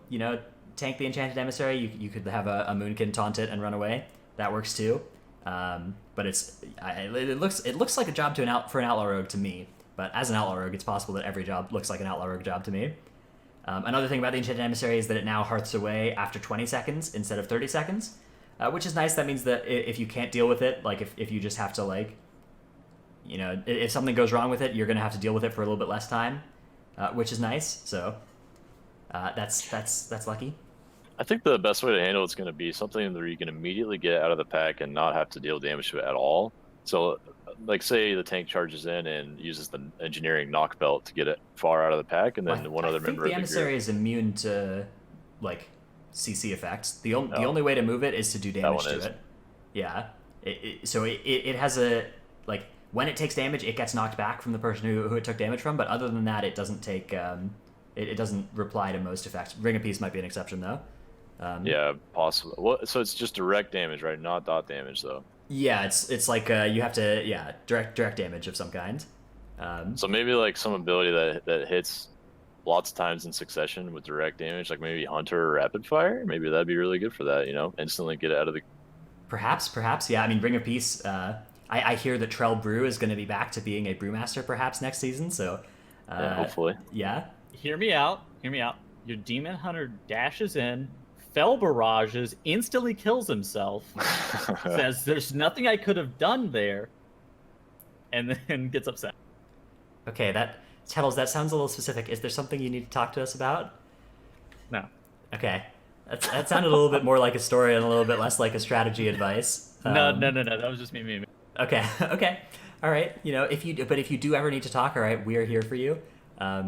tank the Enchanted Emissary. You could have a Moonkin taunt it and run away. That works too. But it looks like a job for an outlaw rogue to me. But as an outlaw rogue, it's possible that every job looks like an outlaw rogue job to me. Another thing about the Enchanted Emissary is that it now hearths away after 20 seconds instead of 30 seconds. Which is nice. That means that if you can't deal with it, like if you just have to if something goes wrong with it, you're going to have to deal with it for a little bit less time, which is nice. So that's lucky. I think the best way to handle it's going to be something where you can immediately get out of the pack and not have to deal damage to it at all. So, like, say the tank charges in and uses the engineering knock belt to get it far out of the pack, and then I member think of the the emissary group. is immune to CC effects. The only way to move it is to do damage to it. Yeah. It has when it takes damage, it gets knocked back from the person who it took damage from. But other than that, it doesn't take it doesn't reply to most effects. Ring of Peace might be an exception though. Yeah, possible. Well, so it's just direct damage, right? Not dot damage though. Yeah, it's like you have to direct damage of some kind. So maybe like some ability that hits lots of times in succession with direct damage, like maybe Hunter or Rapid Fire. Maybe that'd be really good for that. Instantly get it out of the. Perhaps, yeah. I mean, Ring of Peace. I hear that Trell Brew is going to be back to being a brewmaster perhaps next season. So, yeah, hopefully. Yeah. Hear me out. Your Demon Hunter dashes in, fell barrages, instantly kills himself, says there's nothing I could have done there, and then gets upset. Okay, Tettles, that sounds a little specific. Is there something you need to talk to us about? No. Okay. That sounded a little bit more like a story and a little bit less like a strategy advice. No. That was just me. Okay. All right. If you do ever need to talk, all right, we are here for you. I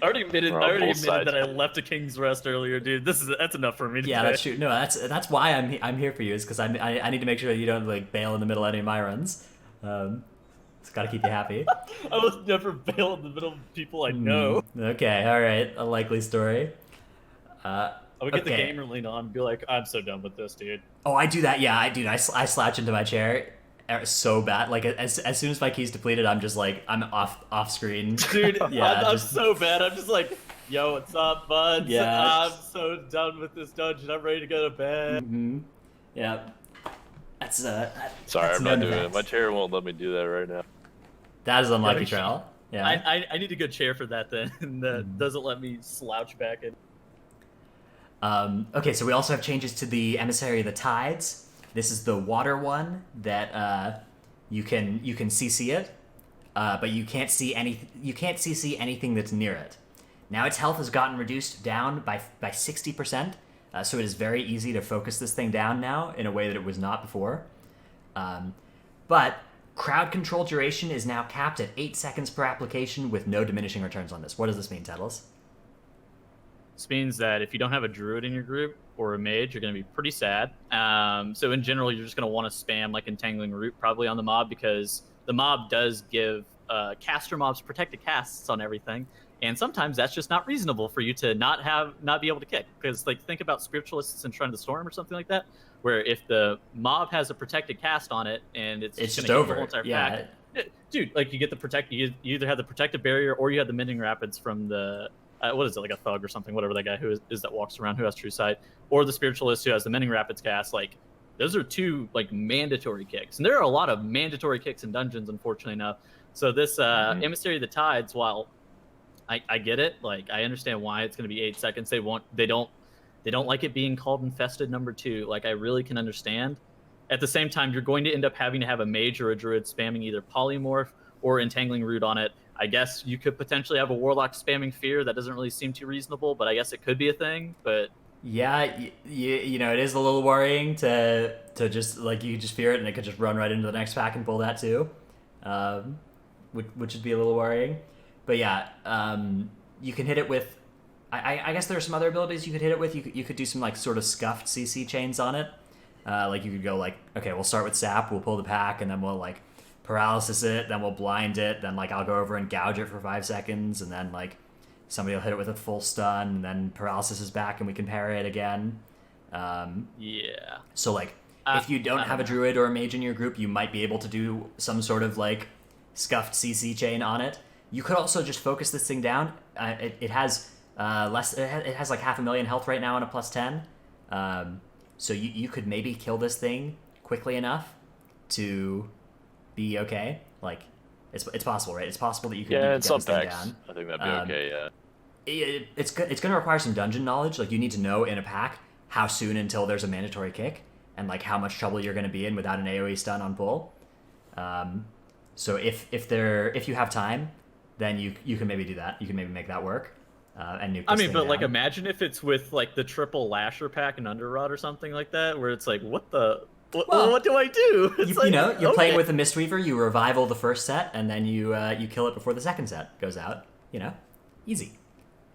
already admitted that I left a King's Rest earlier, dude. That's enough for me. Yeah, that's true. No, that's why I'm here for you. Is because I need to make sure that you don't bail in the middle of any of my runs. It's got to keep you happy. I will never bail in the middle of people I know. Okay, all right, a likely story. I would get the gamer lean on and be like, I'm so done with this, dude. Oh, I do that. Yeah, I slouch into my chair so bad. Like as soon as my key's depleted, I'm just I'm off screen. Dude, yeah, I'm so bad. I'm just like, yo, what's up, buds? Yeah. I'm so done with this dungeon. I'm ready to go to bed. Mm-hmm. Yeah. That's Sorry, I'm not doing it. My chair won't let me do that right now. That is unlucky, Trell. Yeah. I need a good chair for that then. That doesn't let me slouch back in. Okay, so we also have changes to the Emissary of the Tides. This is the water one that you can CC it, but you can't see CC anything that's near it. Now its health has gotten reduced down by 60%, so it is very easy to focus this thing down now in a way that it was not before. But crowd control duration is now capped at 8 seconds per application with no diminishing returns on this. What does this mean, Tettles? This means that if you don't have a druid in your group or a mage, you're going to be pretty sad. So in general, you're just going to want to spam like Entangling Root probably on the mob, because the mob does give caster mobs protected casts on everything. And sometimes that's just not reasonable for you to not be able to kick. Because like think about Spiritualists in Shrine of the Storm or something like that, where if the mob has a protected cast on it and it's just gonna over. the whole entire pack, dude, like you get the you either have the protected barrier or you have the Mending Rapids from the what is it, like a thug or something, whatever that guy who is that walks around who has True Sight, or the Spiritualist who has the Mending Rapids cast. Like those are two like mandatory kicks, and there are a lot of mandatory kicks in dungeons, unfortunately enough. So this Emissary of the Tides, while I get it, like I understand why it's going to be 8 seconds. They don't like it being called Infested number 2. Like I really can understand. At the same time, you're going to end up having to have a mage or a druid spamming either Polymorph or Entangling Root on it. I guess you could potentially have a warlock spamming Fear. That doesn't really seem too reasonable, but I guess it could be a thing. But yeah, you know, it is a little worrying to just like you just fear it and it could just run right into the next pack and pull that too, which would be a little worrying. But yeah, you can hit it with. I guess there are some other abilities you could hit it with. You could do some like sort of scuffed CC chains on it. Like you could go like, okay, we'll start with Sap, we'll pull the pack, and then we'll like paralysis it, then we'll blind it, then like I'll go over and gouge it for 5 seconds, and then like somebody will hit it with a full stun, and then paralysis is back and we can parry it again. Yeah. So like if you don't have a druid or a mage in your group, you might be able to do some sort of like scuffed CC chain on it. You could also just focus this thing down. It has less. It has like 500,000 health right now on a +10. So you could maybe kill this thing quickly enough to be okay. Like it's possible, right? It's possible that you could in get some this thing packs, down. I think that'd be okay. Yeah. It's going to require some dungeon knowledge. Like you need to know in a pack how soon until there's a mandatory kick, and like how much trouble you're going to be in without an AoE stun on pull. So if you have time, then you can maybe do that. You can maybe make that work. And nuke this thing but like down. imagine if it's with like the triple Lasher pack and Underrod or something like that, where it's like, what do I do? It's You're playing with the Mistweaver. You revival the first set, and then you kill it before the second set goes out. Easy.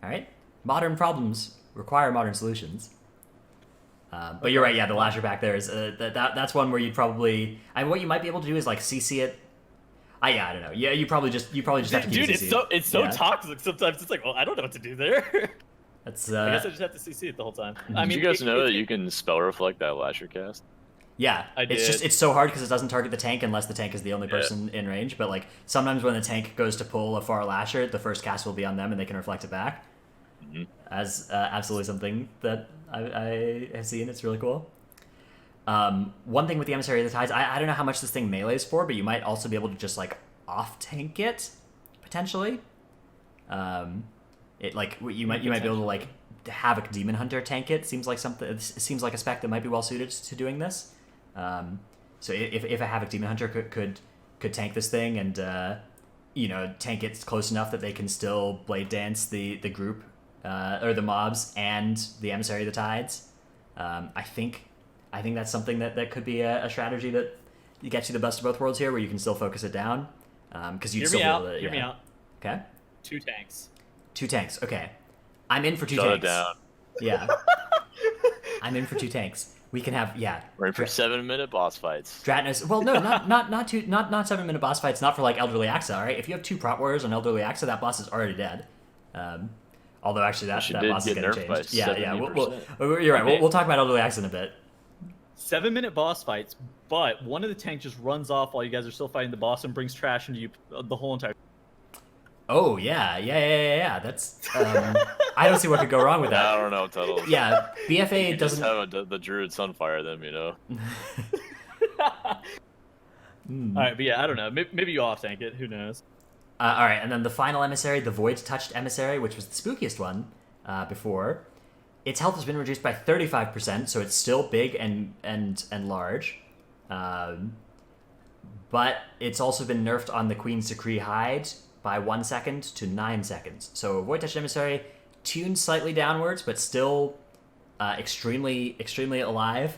All right. Modern problems require modern solutions. But you're right. Yeah, the Lasher pack there is that's one where you'd probably. What you might be able to do is like CC it. I don't know. Yeah, you probably just have to keep Dude, CC. it's so toxic. Sometimes it's like, well, I don't know what to do there. That's. I guess I just have to CC it the whole time. I Did mean, you guys know that you can spell reflect that Lasher cast? Yeah, I did. it's so hard because it doesn't target the tank unless the tank is the only person in range. But like sometimes when the tank goes to pull a far Lasher, the first cast will be on them and they can reflect it back. Mm-hmm. As absolutely something that I have seen. It's really cool. One thing with the Emissary of the Tides, I don't know how much this thing melees for, but you might also be able to just like off tank it potentially. It like you might be able to like have a Demon Hunter tank it. Seems like it seems like a spec that might be well suited to doing this. So if a Havoc Demon Hunter could tank this thing and tank it close enough that they can still blade dance the group or the mobs and the Emissary of the Tides, I think that's something that could be a strategy that gets you the best of both worlds here, where you can still focus it down. Because you'd still be able to. Hear me out. Okay. 2 tanks. 2 tanks. Okay. I'm in for 2 Shut tanks. it down. Yeah. I'm in for 2 tanks. We can have We're in for 7-minute boss fights. Dratnos. Well, no, not 7-minute boss fights. Not for like Elderly Axa. All right. If you have 2 prot warriors on Elderly Axa, that boss is already dead. Although actually that boss is getting changed. Yeah. You're right. We'll talk about Elderly Axa in a bit. 7-minute boss fights, but one of the tanks just runs off while you guys are still fighting the boss and brings trash into you the whole entire. Oh yeah. That's I don't see what could go wrong with that. I don't know, Tettles. Yeah, BFA You doesn't just have the Druid Sunfire them, All right, but yeah, I don't know. Maybe you off tank it. Who knows? All right, and then the final emissary, the Void Touched Emissary, which was the spookiest one before. Its health has been reduced by 35%, so it's still big and large. but it's also been nerfed on the Queen's Decree hide by 1 second to 9 seconds. So Void Touch Emissary tuned slightly downwards, but still extremely alive,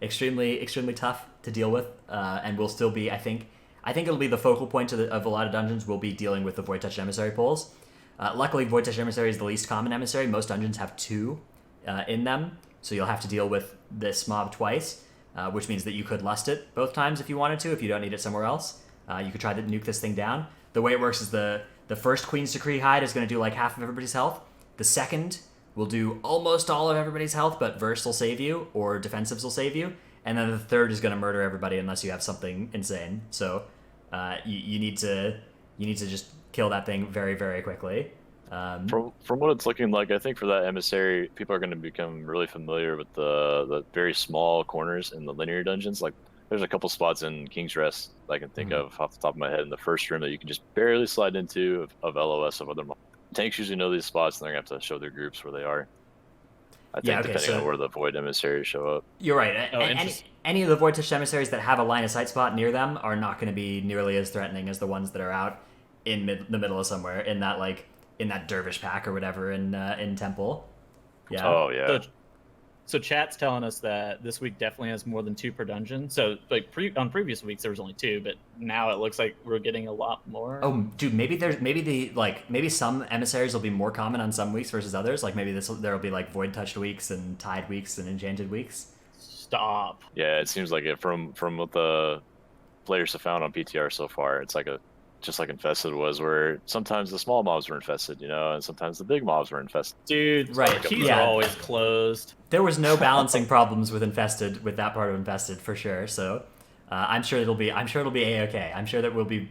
extremely tough to deal with, and will still be. I think it'll be the focal point of a lot of dungeons. Will be dealing with the Void Touch Emissary pulls. Luckily, Void Touch Emissary is the least common emissary. Most dungeons have 2 in them, so you'll have to deal with this mob twice, which means that you could lust it both times if you wanted to. If you don't need it somewhere else, you could try to nuke this thing down. The way it works is the first Queen's Decree hide is going to do like half of everybody's health. The second will do almost all of everybody's health, but Verse will save you, or Defensives will save you. And then the third is going to murder everybody unless you have something insane. So you need to just kill that thing very, very quickly. From what it's looking like, I think for that emissary, people are going to become really familiar with the very small corners in the linear dungeons. Like, there's a couple spots in King's Rest I can think of off the top of my head in the first room that you can just barely slide into of LOS of other mobs. Tanks usually know these spots, and they're going to have to show their groups where they are. I think depending on where the Void Emissaries show up. You're right. Any of the Void Touch Emissaries that have a line of sight spot near them are not going to be nearly as threatening as the ones that are out in the middle of somewhere, in that Dervish pack or whatever in Temple. Yeah. Oh, yeah. So chat's telling us that this week definitely has more than 2 per dungeon. So like on previous weeks there was only 2, but now it looks like we're getting a lot more. Oh, dude, maybe some emissaries will be more common on some weeks versus others. Like maybe there'll be like Void Touched weeks and Tide weeks and Enchanted weeks. Stop. Yeah, it seems like it from what the players have found on PTR so far. It's like just like Infested was, where sometimes the small mobs were infested, and sometimes the big mobs were infested. Dude, right? Keys are always closed. There was no balancing problems with that part of Infested for sure. So I'm sure it'll be a-okay. I'm sure that we'll be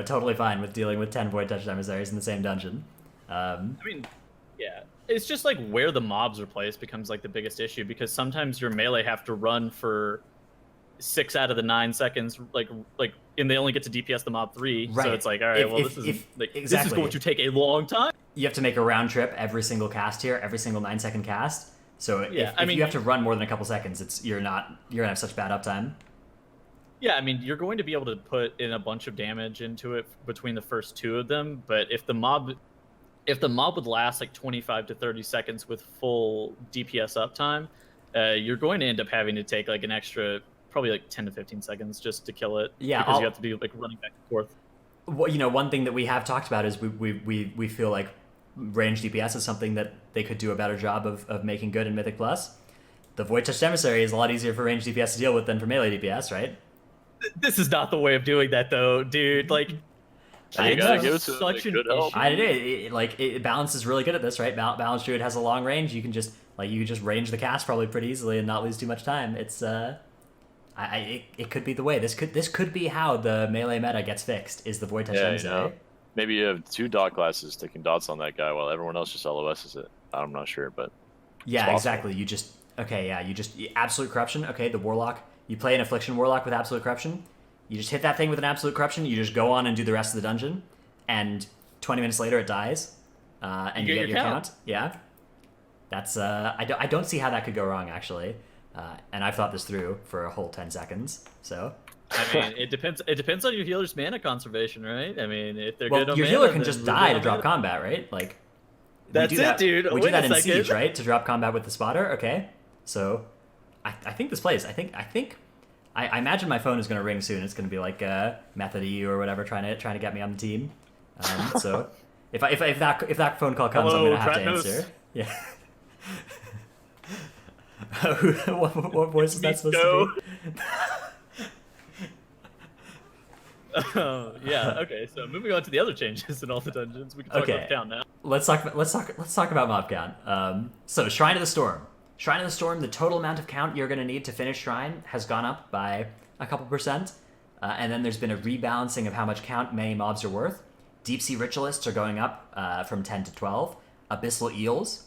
totally fine with dealing with 10 Void Touch emissaries in the same dungeon. I mean, yeah, it's just like where the mobs are placed becomes like the biggest issue, because sometimes your melee have to run for 6 out of the 9 seconds, and they only get to DPS the mob 3. Right. So it's like, all right, this is going to take a long time. You have to make a round trip every single cast here, every single 9-second cast. So if you have to run more than a couple seconds, you're gonna have such bad uptime. Yeah, I mean, you're going to be able to put in a bunch of damage into it between the first 2 of them, but if the mob would last like 25 to 30 seconds with full DPS uptime, you're going to end up having to take like an extra probably like 10 to 15 seconds just to kill it. Yeah, because you have to be like running back and forth. Well, one thing that we have talked about is we feel like range DPS is something that they could do a better job of making good in Mythic Plus. The Void Touched Emissary is a lot easier for range DPS to deal with than for melee DPS, right? This is not the way of doing that, though, dude. Like, you gotta give it to such an issue. Balance is really good at this, right? Balance Druid has a long range. You can just range the cast probably pretty easily and not lose too much time. It's it could be the way. This could be how the melee meta gets fixed. Is the Void Touch Emissary? Maybe you have 2 dot classes taking dots on that guy while everyone else just LOSs it. I'm not sure, but yeah, exactly. You just Absolute Corruption. Okay, the Warlock. You play an Affliction Warlock with Absolute Corruption. You just hit that thing with an Absolute Corruption. You just go on and do the rest of the dungeon, and 20 minutes later it dies, and you get your count. Yeah, that's I don't see how that could go wrong actually, and I've thought this through for a whole 10 seconds. So. I mean, it depends. It depends on your healer's mana conservation, right? I mean, if they're good on your mana, healer can just die to drop combat, right? Like that's it, dude. We do that in Siege, right? To drop combat with the spotter. Okay, so I think this plays. I imagine my phone is going to ring soon. It's going to be like Method EU or whatever, trying to get me on the team. So if that phone call comes, I'm going to have to answer. Yeah. What voice is that supposed to be? Yeah. Okay. So moving on to the other changes in all the dungeons, we can talk about count now. Let's talk about mob count. So Shrine of the Storm. Shrine of the Storm. The total amount of count you're going to need to finish Shrine has gone up by a couple percent, and then there's been a rebalancing of how much count many mobs are worth. Deep Sea Ritualists are going up from 10 to 12. Abyssal Eels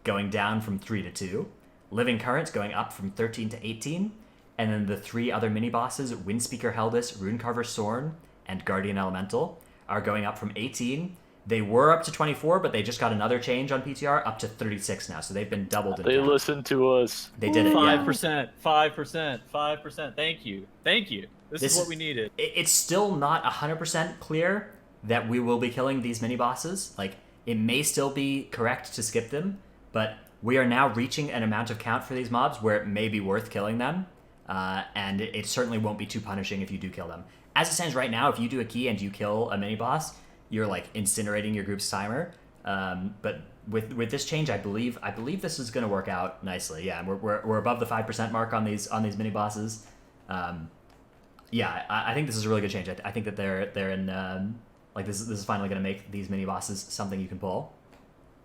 going down from 3 to 2. Living Currents going up from 13 to 18. And then the 3 other mini-bosses, Windspeaker Heldis, Runecarver Sorn, and Guardian Elemental, are going up from 18. They were up to 24, but they just got another change on PTR, up to 36 now. So they've been doubled in They count. listened to us. They did it, 5%, 5%, 5%. Thank you. This is what we needed. It's still not 100% clear that we will be killing these mini bosses. Like, it may still be correct to skip them, but we are now reaching an amount of count for these mobs where it may be worth killing them, and it certainly won't be too punishing if you do kill them. As it stands right now, if you do a key and you kill a mini boss, you're like incinerating your group's timer. But with this change, I believe this is going to work out nicely. Yeah, we're above the 5% mark on these mini bosses. Yeah, I think this is a really good change. I think that they're in like this is finally going to make these mini bosses something you can pull.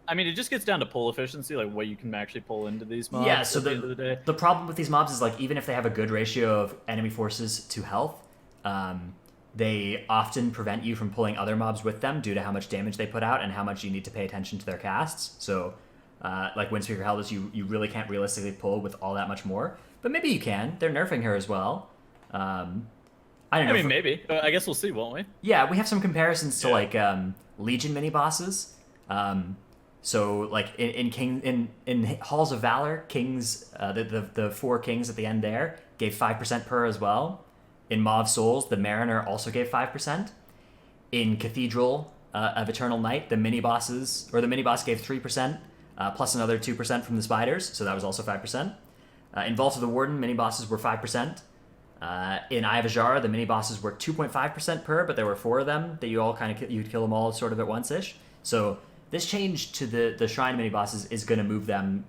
I mean, it just gets down to pull efficiency, like what you can actually pull into these mobs. Yeah, so at the end of the day. The problem with these mobs is like even if they have a good ratio of enemy forces to health, they often prevent you from pulling other mobs with them due to how much damage they put out and how much you need to pay attention to their casts. So, like Windspeaker Heldis, you really can't realistically pull with all that much more. But maybe you can. They're nerfing her as well. I don't know. I mean, maybe. I guess we'll see, won't we? Yeah, we have some comparisons to like Legion mini bosses. So like in Halls of Valor, Kings, the 4 kings at the end there gave 5% per as well. In Mauve Souls, the Mariner also gave 5%. In Cathedral of Eternal Night, the mini boss gave 3%, plus another 2% from the spiders, so that was also 5%. In Vault of the Warden, mini bosses were 5%. In Eye of Azar, the mini bosses were 2.5% per, but there were 4 of them that you all you'd kill them all sort of at once-ish. So this change to the Shrine mini bosses is going to move them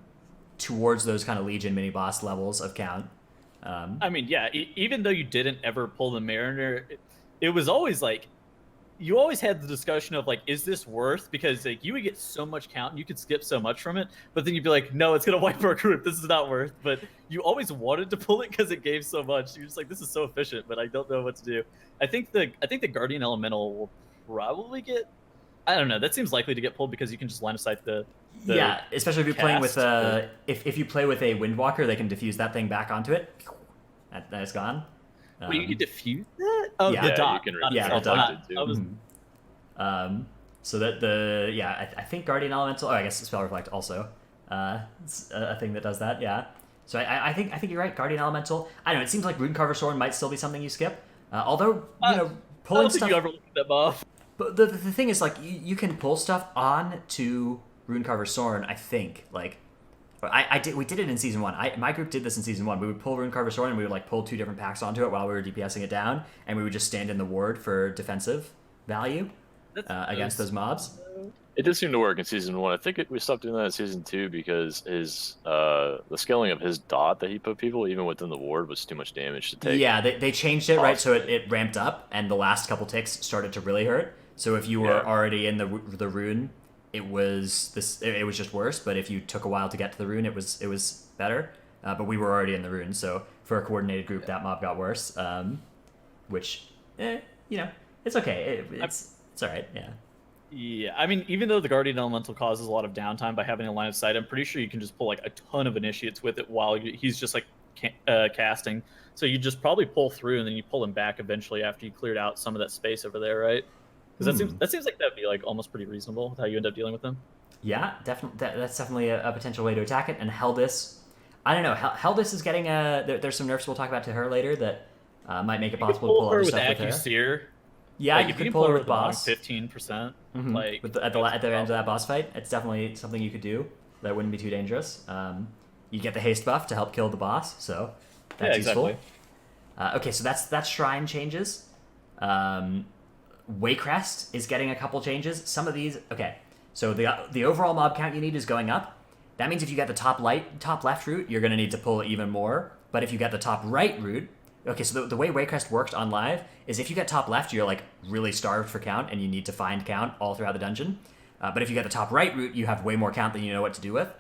towards those kind of Legion mini boss levels of count. I mean, yeah, even though you didn't ever pull the Mariner, it was always like, you always had the discussion of like, is this worth? Because like you would get so much count and you could skip so much from it, but then you'd be like, no, it's gonna wipe our group. This is not worth. But you always wanted to pull it because it gave so much. You're just like, this is so efficient, but I don't know what to do. I think the Guardian Elemental will probably get. I don't know. That seems likely to get pulled because you can just line of sight the yeah, especially if you're playing with cast. if you play with a Windwalker, they can diffuse that thing back onto it. That is gone. Well, you can diffuse that? Oh, yeah, the dot. You can the dot. too. I was, So that I think Guardian Elemental. Oh, I guess Spell Reflect also. It's a thing that does that. Yeah. So I think you're right. Guardian Elemental. I don't know. It seems like Runecarver Sorin might still be something you skip. Although I pulling don't think stuff. you ever looked at that buff. But the thing is, like, you can pull stuff on to Runecarver Sorin, I think. Like, we did it in Season 1. My group did this in Season 1. We would pull Runecarver Sorin, and we would, like, pull 2 different packs onto it while we were DPSing it down, and we would just stand in the ward for defensive value against those mobs. It did seem to work in Season 1. I think we stopped doing that in Season 2 because the scaling of his dot that he put people, even within the ward, was too much damage to take. Yeah, they changed it, right, so it ramped up, and the last couple ticks started to really hurt. So if you were already in the rune, it was just worse. But if you took a while to get to the rune, it was better. But we were already in the rune, so for a coordinated group, that mob got worse. Which, it's okay. It's all right. Yeah. Yeah, I mean, even though the Guardian Elemental causes a lot of downtime by having a line of sight, I'm pretty sure you can just pull like a ton of initiates with it while he's just like casting. So you just probably pull through and then you pull him back eventually after you cleared out some of that space over there, right? Because that seems like that'd be like almost pretty reasonable with how you end up dealing with them. Yeah, definitely. That's definitely a potential way to attack it. And Heldis, I don't know. Heldis is getting there's some nerfs we'll talk about to her later that might make it possible to pull other stuff with her. Seer. Yeah, like, you if could can pull her with boss. 15%. Like at the end of that boss fight, it's definitely something you could do. That wouldn't be too dangerous. You get the haste buff to help kill the boss, so that's useful. Okay, so that's shrine changes. Waycrest is getting a couple changes. Some of these, okay. So the overall mob count you need is going up. That means if you get the top left route, you're going to need to pull even more. But if you get the top right route, okay, so the way Waycrest worked on live is if you get top left, you're like really starved for count and you need to find count all throughout the dungeon. But if you get the top right route, you have way more count than you know what to do with.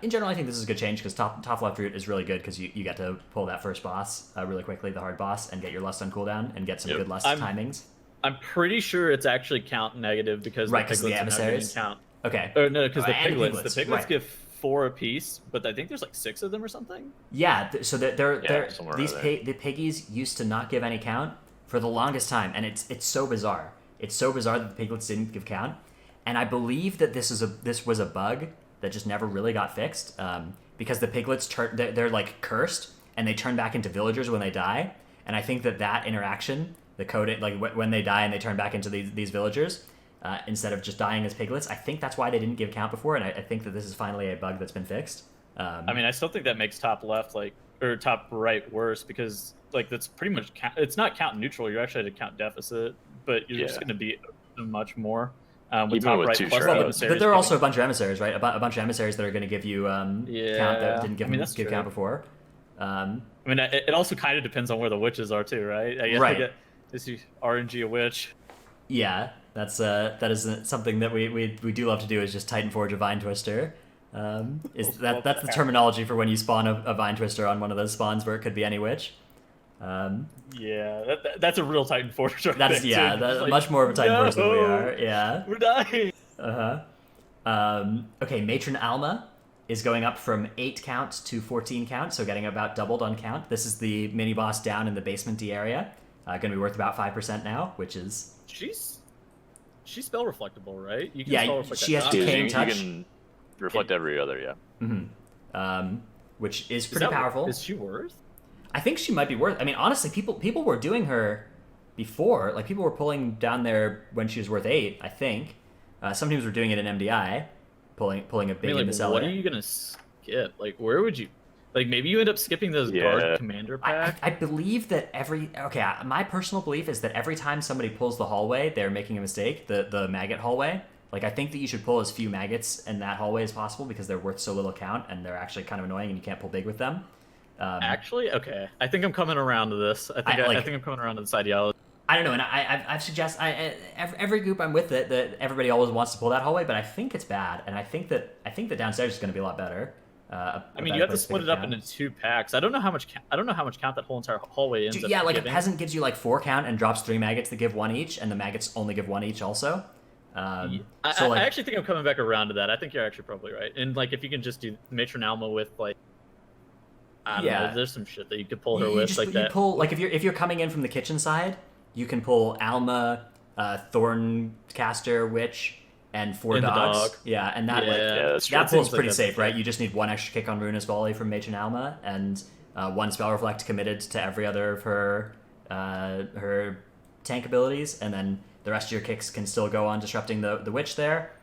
In general, I think this is a good change because top left route is really good because you get to pull that first boss really quickly, the hard boss, and get your lust on cooldown and get some good lust timings. I'm pretty sure it's actually count negative because the piglets the emissaries count. Okay. Or no, because the piglets right. give 4 apiece, but I think there's like 6 of them or something. Yeah, so the piggies used to not give any count for the longest time, and it's so bizarre. It's so bizarre that the piglets didn't give count, and I believe that this was a bug that just never really got fixed because the piglets they're like cursed and they turn back into villagers when they die. And I think that interaction, the code, like when they die and they turn back into these villagers, instead of just dying as piglets, I think that's why they didn't give count before, and I think that this is finally a bug that's been fixed. I mean, I still think that makes top left or top right worse, because like that's pretty much it's not count neutral. You're actually at a count deficit, but you're just going to be much more. With top right plus the emissaries. But there are also a bunch of emissaries, right? A bunch of emissaries that are going to give you count that didn't give count before. I mean, it also kind of depends on where the witches are too, right? I guess right. Is RNG a witch? Yeah, that is something that we do love to do, is just Titanforge a Vine Twister. That's the terminology for when you spawn a Vine Twister on one of those spawns where it could be any witch. Yeah, that's a real Titanforge. Right? That's that's much more of a Titanforge than we are. Yeah, we're dying. Okay, Matron Alma is going up from 8 count to 14 count, so getting about doubled on count. This is the mini boss down in the basement-y area. Going to be worth about 5% now, which is... She's spell reflectable, right? You can spell reflect she has decaying touch. You can reflect every other, yeah. Mm-hmm. Which is pretty powerful. Is she worth? I think she might be worth... I mean, honestly, people were doing her before. Like, people were pulling down there when she was worth 8, I think. Some teams were doing it in MDI, pulling a big in the cellar. What are you going to skip? Like, where would you... Like, maybe you end up skipping those guard commander pack? I believe that my personal belief is that every time somebody pulls the hallway, they're making a mistake, the maggot hallway. Like, I think that you should pull as few maggots in that hallway as possible, because they're worth so little count, and they're actually kind of annoying, and you can't pull big with them. Actually, okay. I think I'm coming around to this. I think I'm coming around to this ideology. I don't know, and I've suggested every group I'm with that everybody always wants to pull that hallway, but I think it's bad, and I think that downstairs is going to be a lot better. I mean, you have to split it up into 2 packs. I don't know how much count that whole entire hallway ends up like giving. a peasant gives you like 4 count and drops 3 maggots that give 1 each, and the maggots only give 1 each also. I actually think I'm coming back around to that. I think you're actually probably right. And like, if you can just do Matron Alma with like, I don't know, there's some shit that you could pull her with like that. You pull, like, if you're coming in from the kitchen side, you can pull Alma, Thorncaster, Witch, and 4 dogs. Yeah, and that pull's pretty safe, right? You just need 1 extra kick on Ruinous Volley from Matron Alma, and 1 Spell Reflect committed to every other of her tank abilities, and then the rest of your kicks can still go on disrupting the Witch there.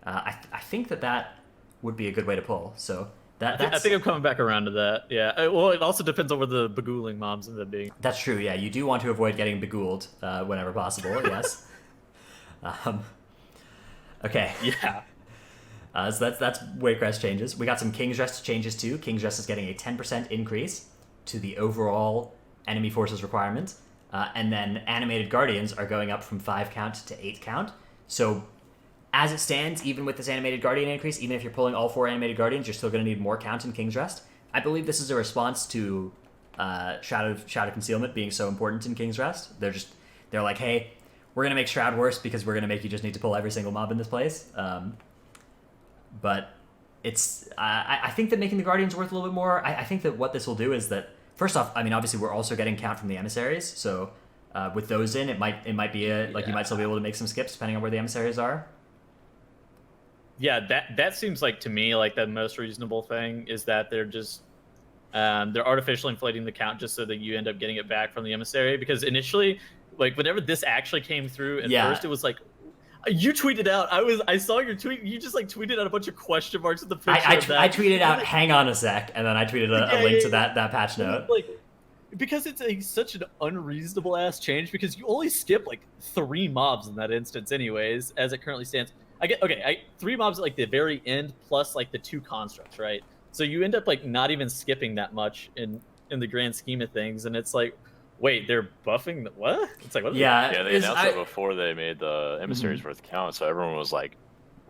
I think that would be a good way to pull. So I think I'm coming back around to that. Yeah. Well, it also depends on where the begooling mobs end up being. That's true. Yeah, you do want to avoid getting begooled whenever possible. Yes. Okay. Yeah. So that's Waycrest changes. We got some King's Rest changes too. King's Rest is getting a 10% increase to the overall enemy forces requirement. And then Animated Guardians are going up from 5 count to 8 count. So as it stands, even with this Animated Guardian increase, even if you're pulling all 4 Animated Guardians, you're still going to need more count in King's Rest. I believe this is a response to Shadow Concealment being so important in King's Rest. They're like, hey, we're going to make Shroud worse because we're going to make you just need to pull every single mob in this place. But it's I think that making the Guardians worth a little bit more, I think that what this will do is that, first off, I mean, obviously we're also getting count from the emissaries, so with those in, it might be you might still be able to make some skips depending on where the emissaries are. Yeah, that seems like, to me, like the most reasonable thing is that they're just they're artificially inflating the count just so that you end up getting it back from the emissary, because initially, like, whenever this actually came through at first, it was like, you tweeted out, I saw your tweet, you just like tweeted out a bunch of question marks at the picture of that. I tweeted out, hang on a sec, and then I tweeted a link to that patch note. Like, because it's such an unreasonable ass change, because you only skip like 3 mobs in that instance anyways, as it currently stands. 3 mobs at like the very end, plus like the 2 constructs, right? So you end up like not even skipping that much in the grand scheme of things, and it's like, wait, they're buffing what? It's like, what? They announced it before they made the emissaries worth count, so everyone was like,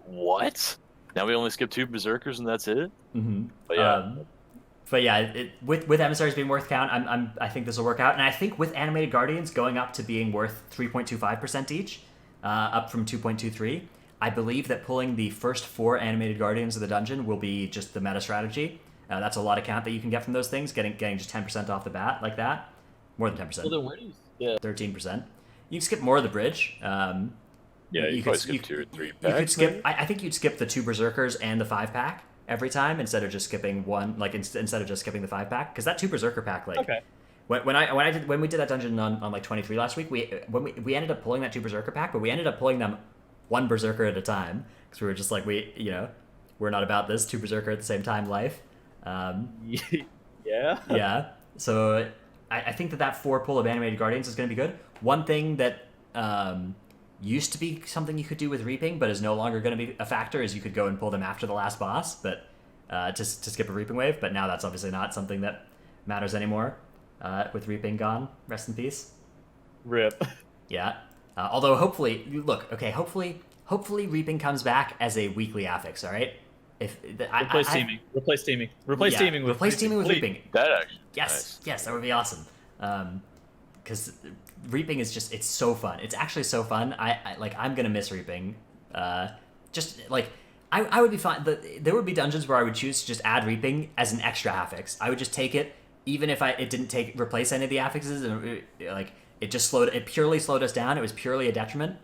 what? Now we only skip 2 berserkers and that's it? Mm-hmm. But yeah. With emissaries being worth count, I think this will work out, and I think with Animated Guardians going up to being worth 3.25% each, up from 2.23. I believe that pulling the first 4 Animated Guardians of the dungeon will be just the meta strategy. That's a lot of count that you can get from those things, getting just 10% off the bat like that. More than 10%. Well, then where do you... 13%. You can skip more of the bridge. You could skip 2 or 3 packs. You could skip... I think you'd skip the 2 Berserkers and the 5-pack every time instead of just skipping one, like instead of just skipping the 5-pack. Because that 2 Berserker pack, like... Okay. When we did that dungeon on like 23 last week, we ended up pulling that 2 Berserker pack, but we ended up pulling them 1 Berserker at a time because we were just like we're not about this 2 Berserker at the same time life. Yeah. Yeah. So I think that 4 pull of Animated Guardians is going to be good. One thing that used to be something you could do with Reaping, but is no longer going to be a factor, is you could go and pull them after the last boss, but to skip a Reaping wave. But now that's obviously not something that matters anymore. With Reaping gone, rest in peace. Rip. Yeah. Although hopefully Reaping comes back as a weekly affix. All right. Replace teaming. Replace teaming with Reaping. That actually. Yes, that would be awesome. Because Reaping is it's so fun. It's actually so fun. I'm gonna miss Reaping. I would be fine. There would be dungeons where I would choose to just add Reaping as an extra affix. I would just take it, even if it didn't replace any of the affixes, and it purely slowed us down. It was purely a detriment,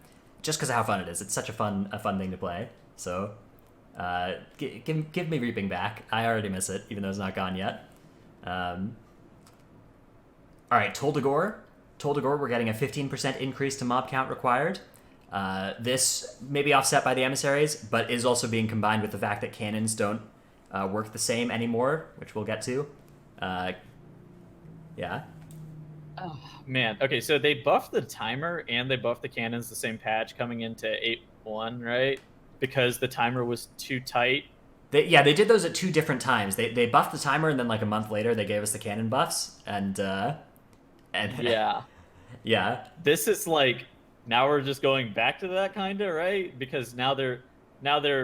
just because of how fun it is. It's such a fun thing to play. So, give me Reaping back. I already miss it, even though it's not gone yet. All right, Toldagor, we're getting a 15% increase to mob count required. This may be offset by the emissaries, but is also being combined with the fact that cannons don't work the same anymore, which we'll get to. Yeah. Oh, man. Okay, so they buffed the timer and they buffed the cannons the same patch coming into 8.1, right? Because the timer was too tight. They did those at 2 different times. They buffed the timer, and then like a month later they gave us the cannon buffs, and yeah. Yeah. This is like, now we're just going back to that kind of, right? Because now they're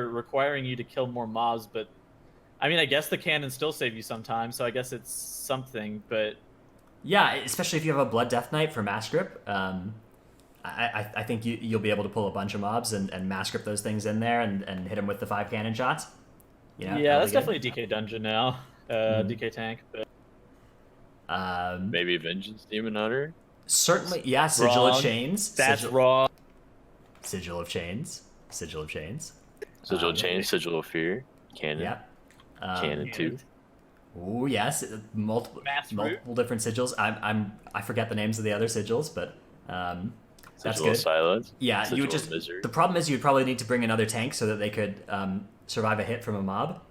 requiring you to kill more mobs, but I mean, I guess the cannons still save you sometimes, so I guess it's something, but yeah, especially if you have a Blood Death Knight for Mass Grip. I think you'll be able to pull a bunch of mobs and Mass Grip those things in there and hit them with the 5 cannon shots. Yeah, that's definitely a DK dungeon now. DK tank. But... maybe Vengeance Demon Hunter? Certainly, yeah, Sigil of Chains. That's wrong. Sigil of Chains. Sigil of Chains, Sigil of Fear. Cannon. Yeah. Cannon 2. Oh yes, multiple different sigils. I forget the names of the other sigils, but that's Sigil good. of Silence. Yeah, Sigil you would of Misery. the problem is you'd probably need to bring another tank so that they could survive a hit from a mob.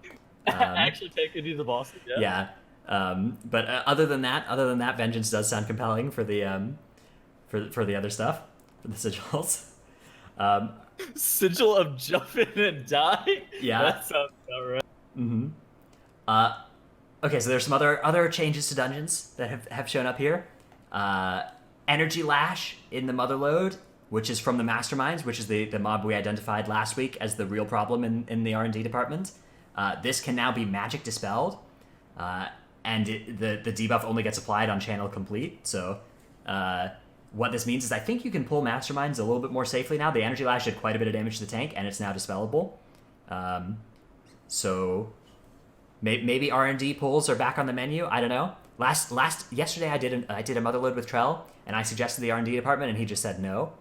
Actually, tank could do the bosses. Yeah. But other than that, Vengeance does sound compelling for the for the other stuff, for the sigils. Sigil of jumping and dying. Yeah, that sounds about right. Mm-hmm. Okay, so there's some other changes to dungeons that have shown up here. Energy Lash in the Motherlode, which is from the Masterminds, which is the mob we identified last week as the real problem in the R&D department. This can now be magic dispelled, and the debuff only gets applied on channel complete. So what this means is I think you can pull Masterminds a little bit more safely now. The Energy Lash did quite a bit of damage to the tank, and it's now dispellable. So maybe R&D pulls are back on the menu. I don't know. Yesterday I did a Motherlode with Trell, and I suggested the R&D department, and he just said no.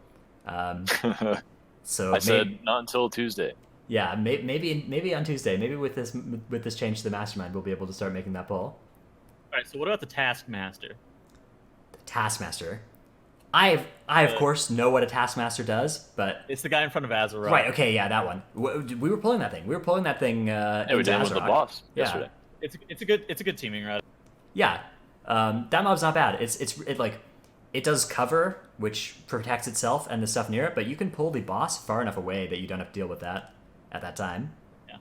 So I said not until Tuesday. Yeah, maybe on Tuesday. Maybe with this change to the Mastermind, we'll be able to start making that pull. All right. So what about the Taskmaster? The Taskmaster. I of course know what a Taskmaster does, but it's the guy in front of Azeroth. Right. Okay. Yeah, that one. We were pulling that thing. We we did with the boss yesterday. It's a good teaming, right? Yeah. That mob's not bad. It does cover, which protects itself and the stuff near it, but you can pull the boss far enough away that you don't have to deal with that at that time. Yeah.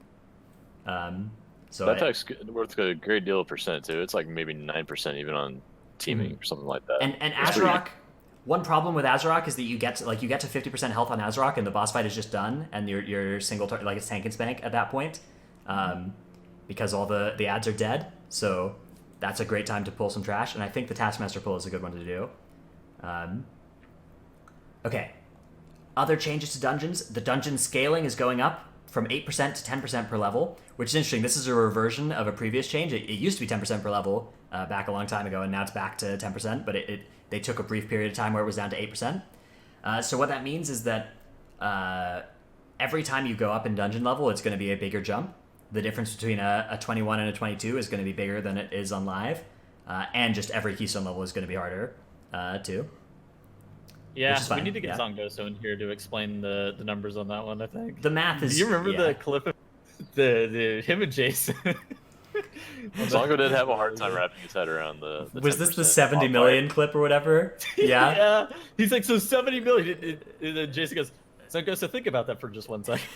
So that tech's worth a great deal of percent too. It's like maybe 9% even on teaming or something like that. And Azerok, one problem with Azerok is that you get to 50% health on Azerok and the boss fight is just done and you're single like it's tank and spank at that point, because all the ads are dead. So that's a great time to pull some trash, and I think the Taskmaster pull is a good one to do. Okay. Other changes to dungeons. The dungeon scaling is going up from 8% to 10% per level, which is interesting. This is a reversion of a previous change. It used to be 10% per level back a long time ago, and now it's back to 10%, but they took a brief period of time where it was down to 8%. So what that means is that every time you go up in dungeon level, it's going to be a bigger jump. The difference between a 21 and a 22 is going to be bigger than it is on live. and just every keystone level is going to be harder too. Yeah, Which is we fine, need to get yeah. Zongoso in here to explain the numbers on that one, I think. The math is. Do you remember yeah. the clip of the him and Jason? Zongo did have a hard time wrapping his head around the Was this the 10% 70 modifier. million clip or whatever? Yeah. Yeah. He's like, so 70 million. And then Jason goes, Zongoso, think about that for just 1 second.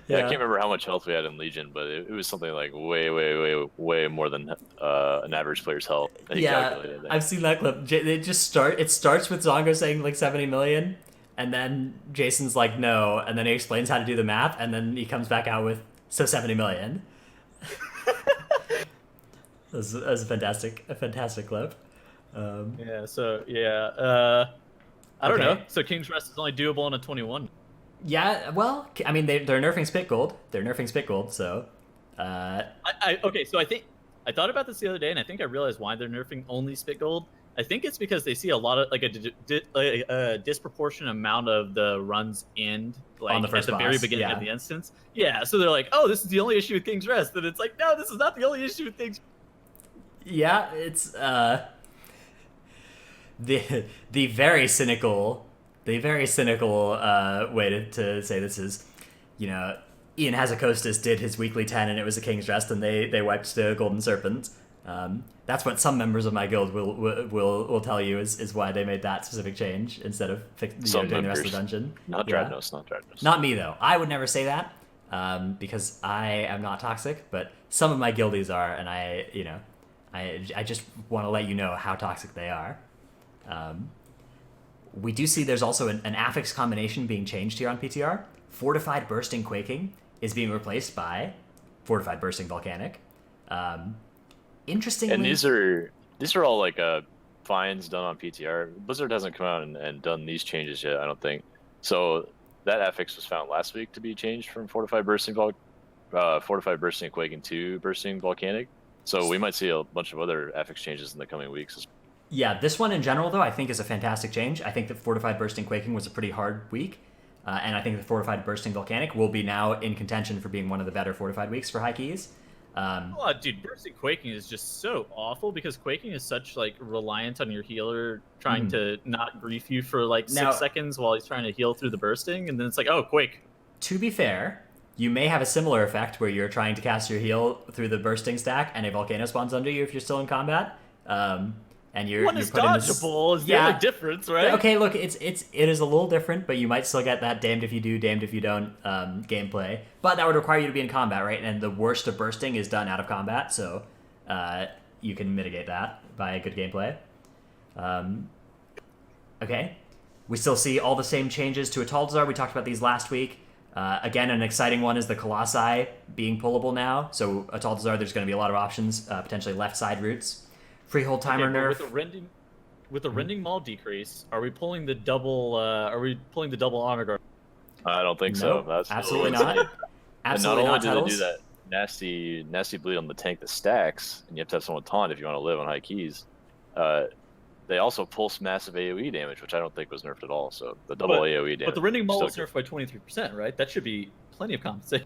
Yeah, I can't remember how much health we had in Legion, but it was something like way more than an average player's health. And he calculated that. I've seen that clip. It starts with Zongo saying like 70 million, and then Jason's like no, and then he explains how to do the math, and then he comes back out with 70 million. That was a fantastic clip. Yeah. So yeah. I don't Okay. know. So King's Rest is only doable on a 21. Yeah, well, I mean they're nerfing Spit Gold. So. Okay, so I thought about this the other day, and I think I realized why they're nerfing only Spit Gold. I think it's because they see a lot of like a disproportionate amount of the runs end like On the first at the very boss, beginning yeah. of the instance. Yeah, so they're like, oh, this is the only issue with King's Rest, and it's like, no, this is not the only issue with King's. Yeah, it's the very cynical way to say this is, Ian Hazakostas did his weekly 10 and it was a King's Rest and they wiped the Golden Serpent. That's what some members of my guild will tell you is why they made that specific change instead of doing the rest of the dungeon. Not Dradnos. Not me though. I would never say that because I am not toxic, but some of my guildies are, and I just want to let you know how toxic they are. We do see there's also an affix combination being changed here on PTR. Fortified Bursting Quaking is being replaced by Fortified Bursting Volcanic. Interestingly, And these are all like fines done on PTR. Blizzard hasn't come out and done these changes yet, I don't think. So that affix was found last week to be changed from Fortified Bursting Quaking to Bursting Volcanic. So we might see a bunch of other affix changes in the coming weeks. Yeah, this one in general, though, I think is a fantastic change. I think that Fortified Bursting Quaking was a pretty hard week, and I think that Fortified Bursting Volcanic will be now in contention for being one of the better fortified weeks for high keys. Oh, dude, Bursting Quaking is just so awful because Quaking is such like reliant on your healer trying to not grief you for like 6 seconds while he's trying to heal through the bursting, and then it's like, oh, Quake. To be fair, you may have a similar effect where you're trying to cast your heal through the bursting stack and a volcano spawns under you if you're still in combat. And one is dodgeable is the only difference, right? Okay, look, it is a little different, but you might still get that damned if you do, damned if you don't gameplay. But that would require you to be in combat, right? And the worst of bursting is done out of combat, so you can mitigate that by good gameplay. Okay, we still see all the same changes to Ataldazar. We talked about these last week. Again, an exciting one is the Colossi being pullable now. So Ataldazar, there's going to be a lot of options, potentially left side routes. Freehold timer nerf. With the rending maul decrease, are we pulling the double? Honor guard? I don't think Nope, so. That's absolutely not. Absolutely and not not. only do they Tettles. do that nasty bleed on the tank that stacks, and you have to have someone taunt if you want to live on high keys. They also pulse massive AoE damage, which I don't think was nerfed at all. So the double AoE damage. But the rending maul still is nerfed by 23%, right? That should be plenty of compensation.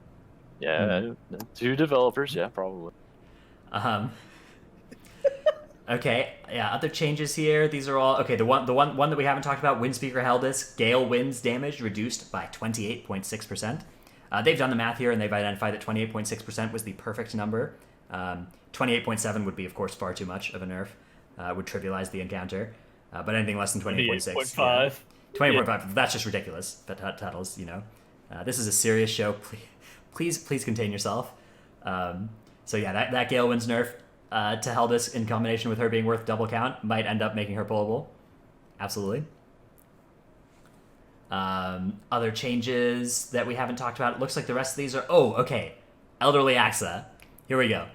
Yeah, 2 developers, yeah, probably. Okay, yeah, other changes here. These are all okay. The one that we haven't talked about, Windspeaker Heldis, Gale Winds damage reduced by 28.6%. They've done the math here and they've identified that 28.6% was the perfect number. 28.7 would be, of course, far too much of a nerf. Would trivialize the encounter. But anything less than 28.6. 28.5. 20.5. That's just ridiculous. But Tettles, this is a serious show. Please contain yourself. So yeah, that Gale Winds nerf to Heldis in combination with her being worth double count might end up making her pullable. Absolutely. Other changes that we haven't talked about. It looks like the rest of these are... Oh, okay. Elderly Axa. Here we go.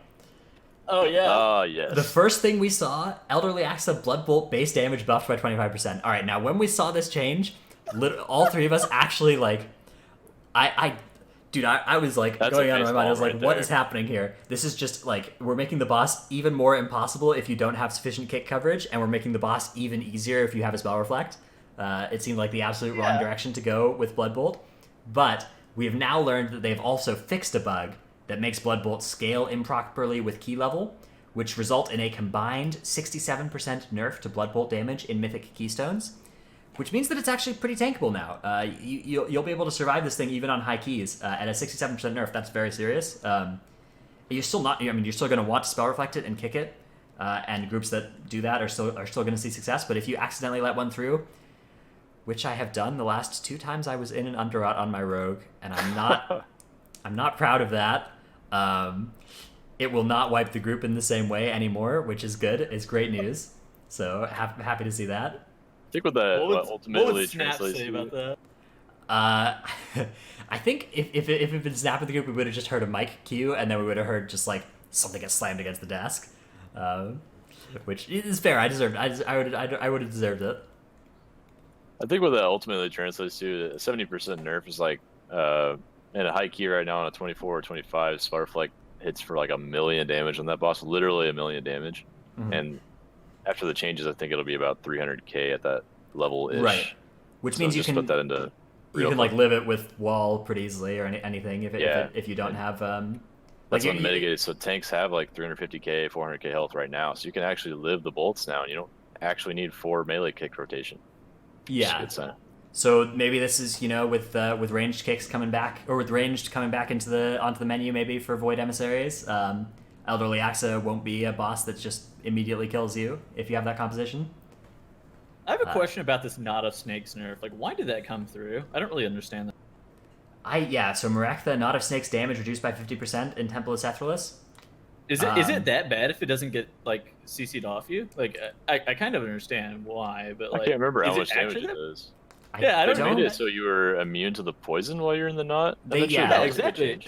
Oh, yeah. Oh, yes. The first thing we saw, Elderly Axa Blood Bolt base damage buffed by 25%. All right, now when we saw this change, all three of us actually, like... I was like That's going a out of my mind. I was like, right what there. is happening here? This is just like, we're making the boss even more impossible if you don't have sufficient kick coverage, and we're making the boss even easier if you have a spell reflect. It seemed like the absolute wrong direction to go with Blood Bolt. But we have now learned that they've also fixed a bug that makes Blood Bolt scale improperly with key level, which result in a combined 67% nerf to Blood Bolt damage in Mythic Keystones, which means that it's actually pretty tankable now. You'll be able to survive this thing even on high keys. At a 67% nerf, that's very serious. You're still not. I mean, you're still going to want to spell reflect it and kick it, and groups that do that are still going to see success. But if you accidentally let one through, which I have done the last 2 times I was in an underrot on my rogue, and I'm not proud of that. It will not wipe the group in the same way anymore, which is good. It's great news. So happy to see that. I think what that ultimately what would Snap translates say to. about that? I think if it had been Snap in the group, we would have just heard a mic cue, and then we would have heard just like something get slammed against the desk, which is fair. I would have deserved it. I think what that ultimately translates to, 70% nerf is like, in a high key right now on a 24 or 25, Sparfleck hits for like 1 million damage on that boss, literally 1 million damage. Mm-hmm. And after the changes, I think it'll be about 300k at that level-ish. Right. Which means you can put that into like live it with wall pretty easily or anything if you don't have that's unmitigated. So tanks have like 350k, 400k health right now, so you can actually live the bolts now, and you don't actually need 4 melee kick rotation. Yeah. So maybe this is with ranged kicks coming back, or with ranged coming back onto the menu maybe for Void Emissaries. Elderly Axa won't be a boss that just immediately kills you if you have that composition. I have a question about this Knot of Snakes nerf. Like, why did that come through? I don't really understand that. So Marektha, Knot of Snakes damage reduced by 50% in Temple of Sethralus. Is it that bad if it doesn't get like CC'd off you? Like, I kind of understand why, but like, I can't remember how much damage actually it does. I They don't made know. it so you were immune to the poison while you're in the knot. Yeah, exactly.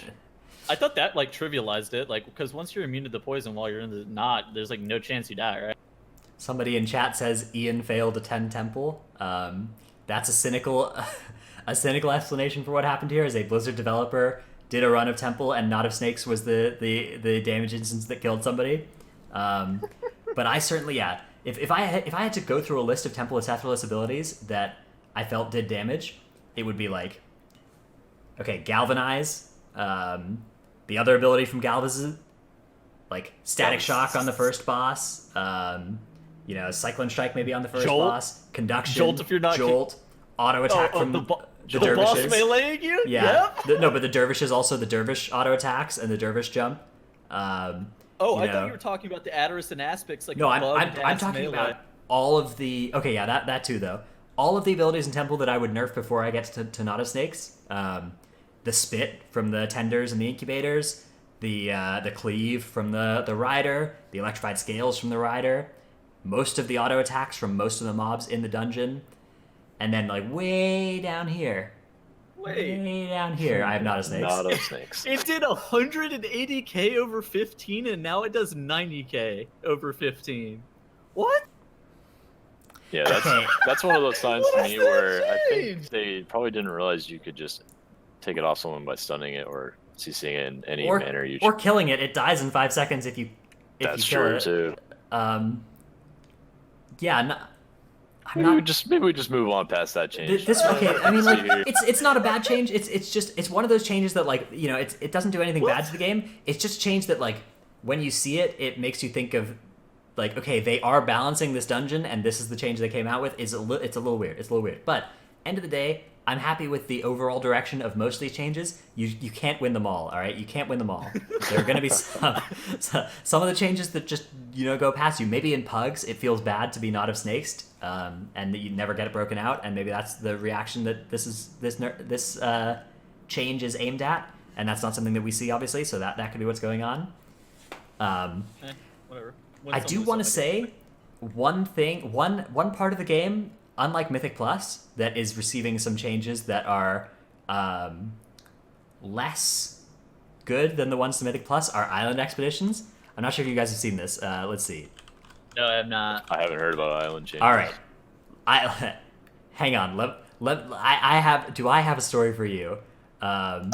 I thought that like trivialized it, like because once you're immune to the poison while you're in the knot, there's like no chance you die, right? Somebody in chat says Ian failed to 10 Temple. That's a cynical explanation for what happened here. As a Blizzard developer did a run of Temple, and Knot of Snakes was the damage instance that killed somebody. But I certainly If I had to go through a list of Temple of Sethralus abilities that I felt did damage, it would be like, okay, Galvanize. The other ability from Galvanize, like Static Shock on the first boss. Cyclone Strike maybe on the first Jolt. boss. Conduction. Jolt if you're not Jolt. Auto attack from the dervishes. boss meleeing you? Yeah. Yep. No, but the dervishes also the dervish auto attacks and the dervish jump. I thought you were talking about the Adderus and Aspects. Like No, I'm talking about all of the. Okay, yeah, that too though. All of the abilities in Temple that I would nerf before I get to Knot of Snakes. The spit from the tenders and the incubators, the cleave from the rider, the electrified scales from the rider, most of the auto attacks from most of the mobs in the dungeon, and then like way down here, I have Knot of Snakes. Knot of Snakes. It did 180k over 15, and now it does 90k over 15. What? Yeah, that's one of those signs to me where I think they probably didn't realize you could just take it off someone by stunning it or CCing it in any manner you or killing it. It dies in 5 seconds if you kill it. That's true too. Maybe we just move on past that change. I mean, like, it's not a bad change. It's one of those changes that like it doesn't do anything bad to the game. It's just a change that like when you see it, it makes you think of like, okay, they are balancing this dungeon, and this is the change they came out with. It's a little weird. But end of the day, I'm happy with the overall direction of most of these changes. You can't win them all right? You can't win them all. There are going to be some of the changes that just, go past you. Maybe in Pugs, it feels bad to be Knot of Snakes, and that you never get it broken out, and maybe that's the reaction that this change is aimed at, and that's not something that we see, obviously, so that could be what's going on. Whatever. I do want to say one part of the game, unlike Mythic Plus, that is receiving some changes that are less good than the ones to Mythic Plus are Island Expeditions. I'm not sure if you guys have seen this. Let's see. No, I have not. I haven't heard about Island changes. All right. Hang on. I have a story for you. Oh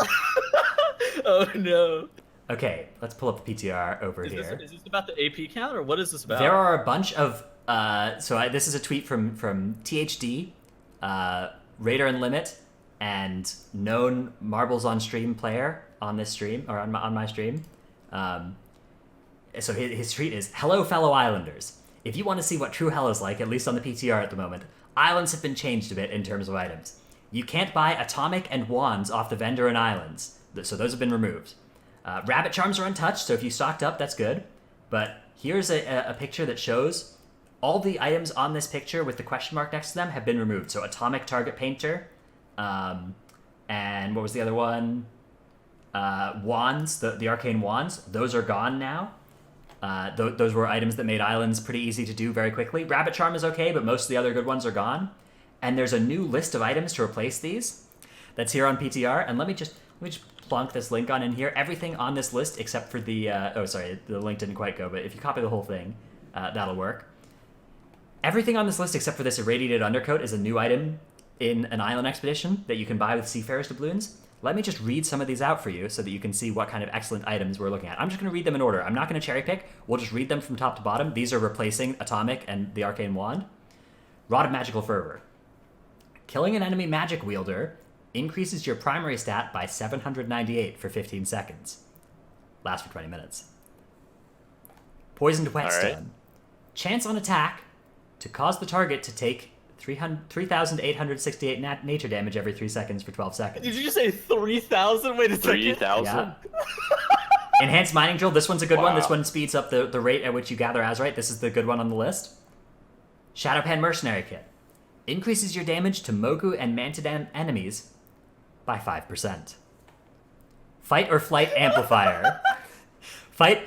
no. Okay, let's pull up the PTR over here. Is this about the AP count, or what is this about? There are a bunch of this is a tweet from THD, Raider and Limit, and known Marbles on Stream player on this stream, or on my stream. So his tweet is, "Hello, fellow islanders. If you want to see what true hell is like, at least on the PTR at the moment, islands have been changed a bit in terms of items. You can't buy atomic and wands off the vendor in islands, so those have been removed. Rabbit charms are untouched, so if you stocked up, that's good. But here's a picture that shows all the items on this picture with the question mark next to them have been removed. So atomic target painter, and what was the other one? Wands, the arcane wands, those are gone now. Those were items that made islands pretty easy to do very quickly. Rabbit charm is okay, but most of the other good ones are gone. And there's a new list of items to replace these that's here on PTR. And let me just plonk this link on in here. Everything on this list except for the the link didn't quite go, but if you copy the whole thing, that'll work. Everything on this list except for this irradiated undercoat is a new item in an island expedition that you can buy with Seafarer's doubloons. Let me just read some of these out for you so that you can see what kind of excellent items we're looking at. I'm just going to read them in order. I'm not going to cherry pick. We'll just read them from top to bottom. These are replacing Atomic and the Arcane Wand. Rod of Magical Fervor. Killing an enemy magic wielder increases your primary stat by 798 for 15 seconds. Lasts for 20 minutes. Poisoned Whetstone. Right. Chance on attack to cause the target to take 3,868 nature damage every 3 seconds for 12 seconds. Did you just say 3,000? Wait a second. 3,000? Yeah. Enhanced Mining Drill. This one's a good one. Wow. This one speeds up the rate at which you gather Azurite. This is the good one on the list. Shadowpan Mercenary Kit. Increases your damage to Mogu and Mantidan enemies by 5%. Fight or Flight Amplifier. Fight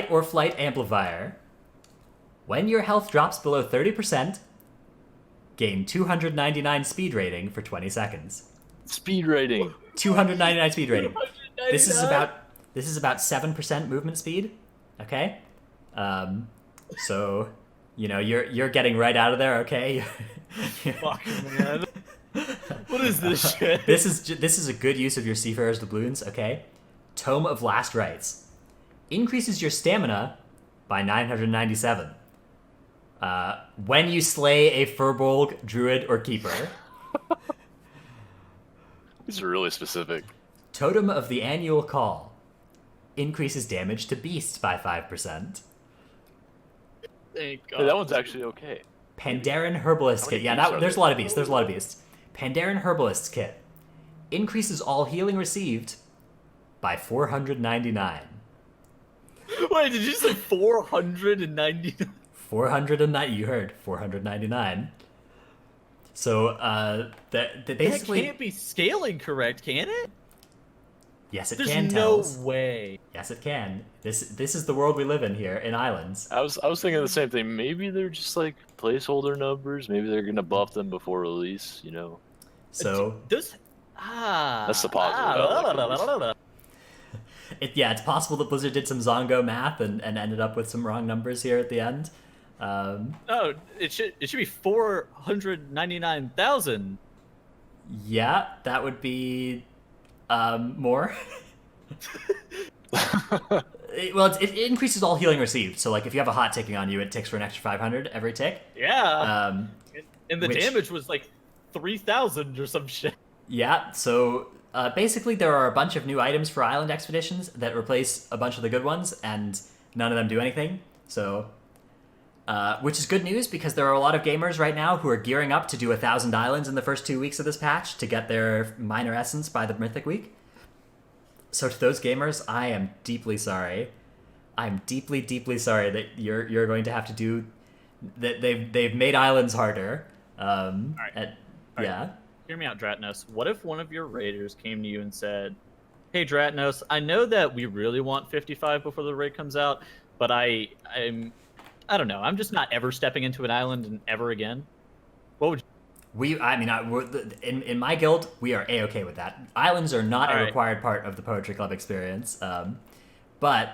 or Flight Amplifier. When your health drops below 30%, gain 299 speed rating for 20 seconds. Speed rating. 299 speed rating. This is about 7% movement speed. Okay? So, you know, you're getting right out of there, okay? Fuck, man. What is this shit? This is a good use of your Seafarer's doubloons, okay? Tome of Last Rites. Increases your stamina by 997. When you slay a Furbolg, Druid, or Keeper. These are really specific. Totem of the Annual Call. Increases damage to beasts by 5%. Thank God. Hey, that one's actually okay. Pandarin Herbalist How Kit. many Yeah, beasts are there's a there? lot of beasts. There's a lot of beasts. Pandarin Herbalist's Kit. Increases all healing received by 499. Wait, did you say 490? 409. You heard 499. So that basically That can't be scaling correct, can it? yes, it There's can. no Tells. way. Yes, it can. This is the world we live in here in islands. I was thinking the same thing. Maybe they're just like placeholder numbers. Maybe they're gonna buff them before release. You know. So Those. That's the positive. it's possible that Blizzard did some Zongo math and ended up with some wrong numbers here at the end. No, it should be 499,000. Yeah, that would be more. It increases all healing received. So like if you have a hot ticking on you, it ticks for an extra 500 every tick. Yeah. And the which- damage was like 3,000 or some shit. Yeah, so basically there are a bunch of new items for island expeditions that replace a bunch of the good ones, and none of them do anything. So, which is good news because there are a lot of gamers right now who are gearing up to do 1,000 islands in the first 2 weeks of this patch to get their minor essence by the Mythic Week. So to those gamers, I am deeply sorry. I'm deeply, deeply sorry that you're going to have to do that. They've made islands harder. Yeah. Hear me out, Dratnos. What if one of your raiders came to you and said, "Hey, Dratnos, I know that we really want 55 before the raid comes out, but I don't know. I'm just not ever stepping into an island and ever again." What would you... In my guild, we are a-okay with that. Islands are not All a right. required part of the Poetry Club experience. But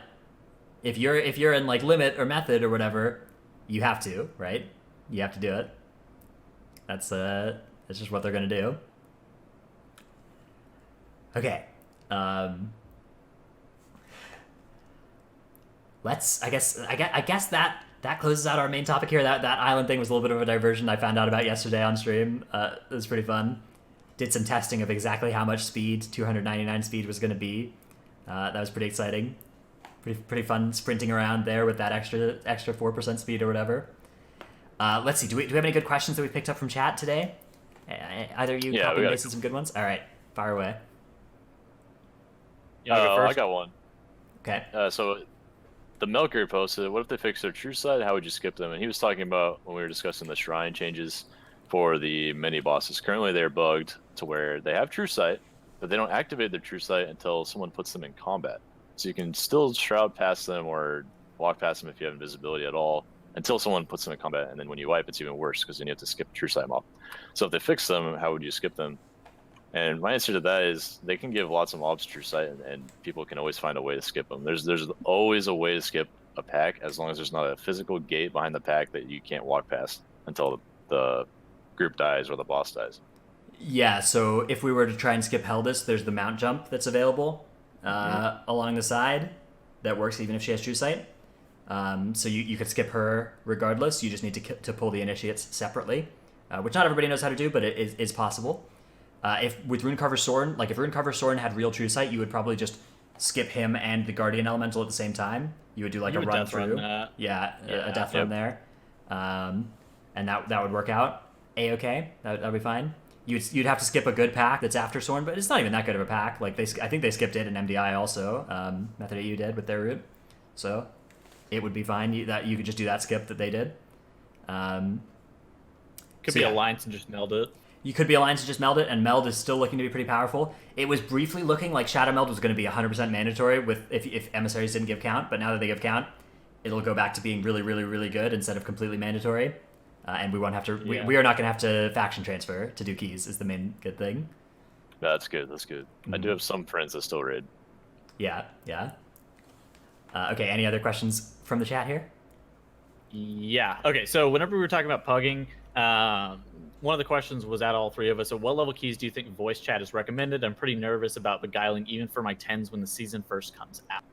if you're in like limit or method or whatever, you have to, right? You have to do it. That's just what they're gonna do. Okay. I guess that closes out our main topic here. That island thing was a little bit of a diversion I found out about yesterday on stream. It was pretty fun. Did some testing of exactly how much speed 299 speed was going to be That was pretty exciting. Pretty fun sprinting around there with that extra 4% speed or whatever. Let's see. Do we have any good questions that we picked up from chat today? Either of you copy and pasted some good ones? All right, fire away. You wanna go first? I got one. Okay. So the Melker posted, what if they fix their true sight? How would you skip them? And he was talking about when we were discussing the shrine changes for the mini bosses. Currently, they're bugged to where they have true sight, but they don't activate their true sight until someone puts them in combat. So you can still shroud past them or walk past them if you have invisibility at all until someone puts them in combat. And then when you wipe, it's even worse because then you have to skip true sight mob. So if they fix them, how would you skip them? And my answer to that is they can give lots of mobs true sight, and people can always find a way to skip them. There's always a way to skip a pack as long as there's not a physical gate behind the pack that you can't walk past until the group dies or the boss dies. Yeah, so if we were to try and skip Heldis, there's the mount jump that's available along the side that works even if she has true sight. So you could skip her regardless. You just need to pull the initiates separately, which not everybody knows how to do, but it is possible. If with Runecarver Soren, if Runecarver Soren had real true sight, you would probably just skip him and the Guardian Elemental at the same time. You would do a run through. A death run there. And that would work out a-okay. That'd be fine. You'd have to skip a good pack that's after Soren, but it's not even that good of a pack. I think they skipped it in MDI also. Method AU did with their route, so it would be fine. You could just do that skip that they did. Could be Alliance and just meld it. You could be Alliance and just meld it, and meld is still looking to be pretty powerful. It was briefly looking like Shadow Meld was going to be 100% mandatory if emissaries didn't give count, but now that they give count, it'll go back to being really, really, really good instead of completely mandatory. And we won't have to. Yeah. We are not going to have to faction transfer to do keys. Is the main good thing. That's good. I do have some friends that still raid. Yeah. Okay. Any other questions from the chat here? Yeah. Okay. So whenever we were talking about pugging, one of the questions was at all three of us. So what level keys do you think voice chat is recommended? I'm pretty nervous about beguiling even for my 10s when the season first comes out.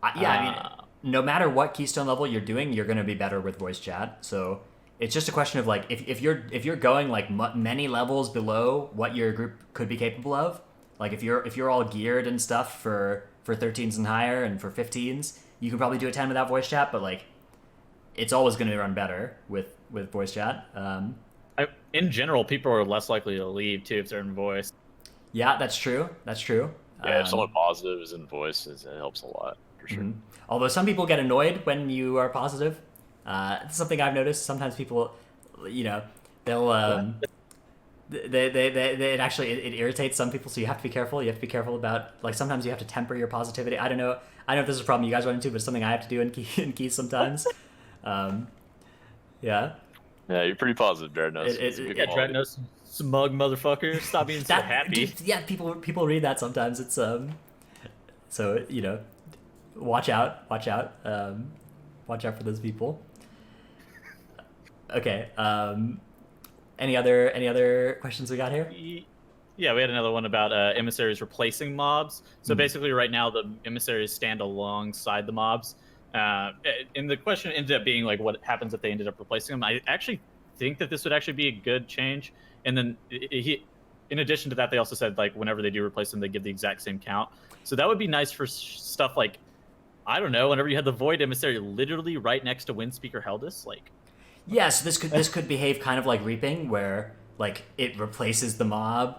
I mean, no matter what keystone level you're doing, you're going to be better with voice chat. So it's just a question of if you're going many levels below what your group could be capable of, if you're all geared and stuff for 13s and higher and for 15s, you can probably do a 10 without voice chat, but it's always going to run better with voice chat. In general, people are less likely to leave too if they're in voice. Yeah, that's true. Yeah, if someone positive is in voice, it helps a lot for sure. Mm-hmm. Although some people get annoyed when you are positive. It's something I've noticed. Sometimes people, they'll it irritates some people. So you have to be careful. You have to be careful about sometimes you have to temper your positivity. I don't know if this is a problem you guys run into, but it's something I have to do in keys sometimes. Yeah. Yeah, you're pretty positive, Dreadnought. Dreadnought, smug motherfucker. Stop being so happy. Yeah, people read that sometimes. It's so watch out for those people. Okay. Any other questions we got here? Yeah, we had another one about emissaries replacing mobs. So basically, right now the emissaries stand alongside the mobs. And the question ended up being what happens if they ended up replacing them. I actually think that this would actually be a good change. And then in addition to that, they also said whenever they do replace them, they give the exact same count. So that would be nice for stuff I don't know, whenever you had the Void Emissary literally right next to Windspeaker Heldis, Yeah, so this could behave kind of like Reaping, where it replaces the mob,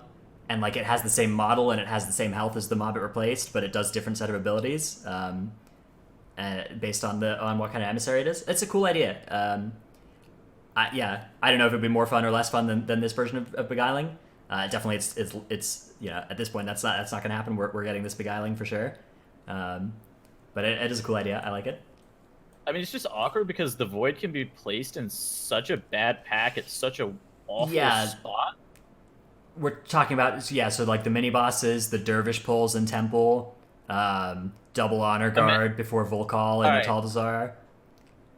and it has the same model and it has the same health as the mob it replaced, but it does different set of abilities. Based on what kind of emissary it is. It's a cool idea. I don't know if it'd be more fun or less fun than this version of beguiling. Definitely, it's at this point that's not going to happen. We're getting this beguiling for sure. But it is a cool idea. I like it. I mean, it's just awkward because the Void can be placed in such a bad pack at such a awful spot. We're talking about so the mini bosses, the Dervish pulls in Temple. Double Honor Guard before Volcall and Taldazar.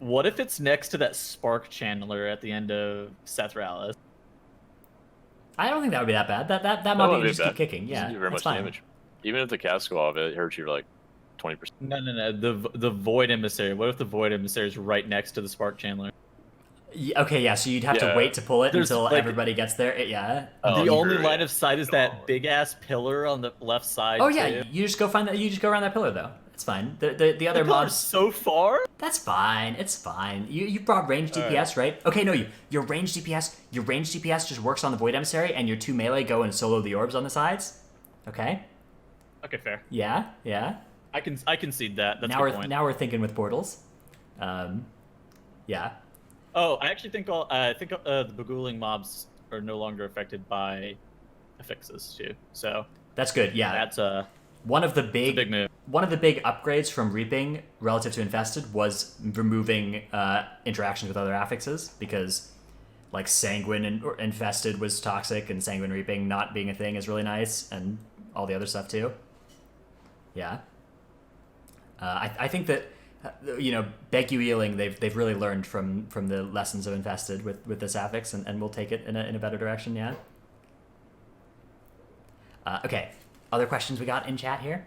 What if it's next to that Spark Channeler at the end of Seth Rallis? I don't think that would be that bad. That might be just keep kicking. Yeah, very much damage. Even if the cast go off, it hurts you 20%. No. The Void Emissary. What if the Void Emissary is right next to the Spark Channeler? Okay, yeah. So you'd have to Yeah. wait to pull it There's, until like- everybody gets there. Yeah. Oh, The only sure, line yeah. of sight is that big ass pillar on the left side. Oh yeah. too. You just go find that. You just go around that pillar though. It's fine. The The other pillar's mobs. so far. That's fine. It's fine. You brought range DPS, right? Okay, no, your range DPS just works on the Void Emissary, and your 2 melee go and solo the orbs on the sides. Okay. Okay, fair. Yeah. I can see that. That's now a we're good point. now we're thinking with portals. Yeah. Oh, I actually think the begooling mobs are no longer affected by affixes too. So That's good. Yeah. that's a One of the big big move. one of the big upgrades from Reaping relative to Infested was removing interactions with other affixes, because like Sanguine and or Infested was toxic, and Sanguine Reaping not being a thing is really nice, and all the other stuff too. Yeah. I think that Begu Ealing, they've really learned from the lessons of Infested with this affix, and we'll take it in a better direction. Yeah. Okay. Other questions we got in chat here?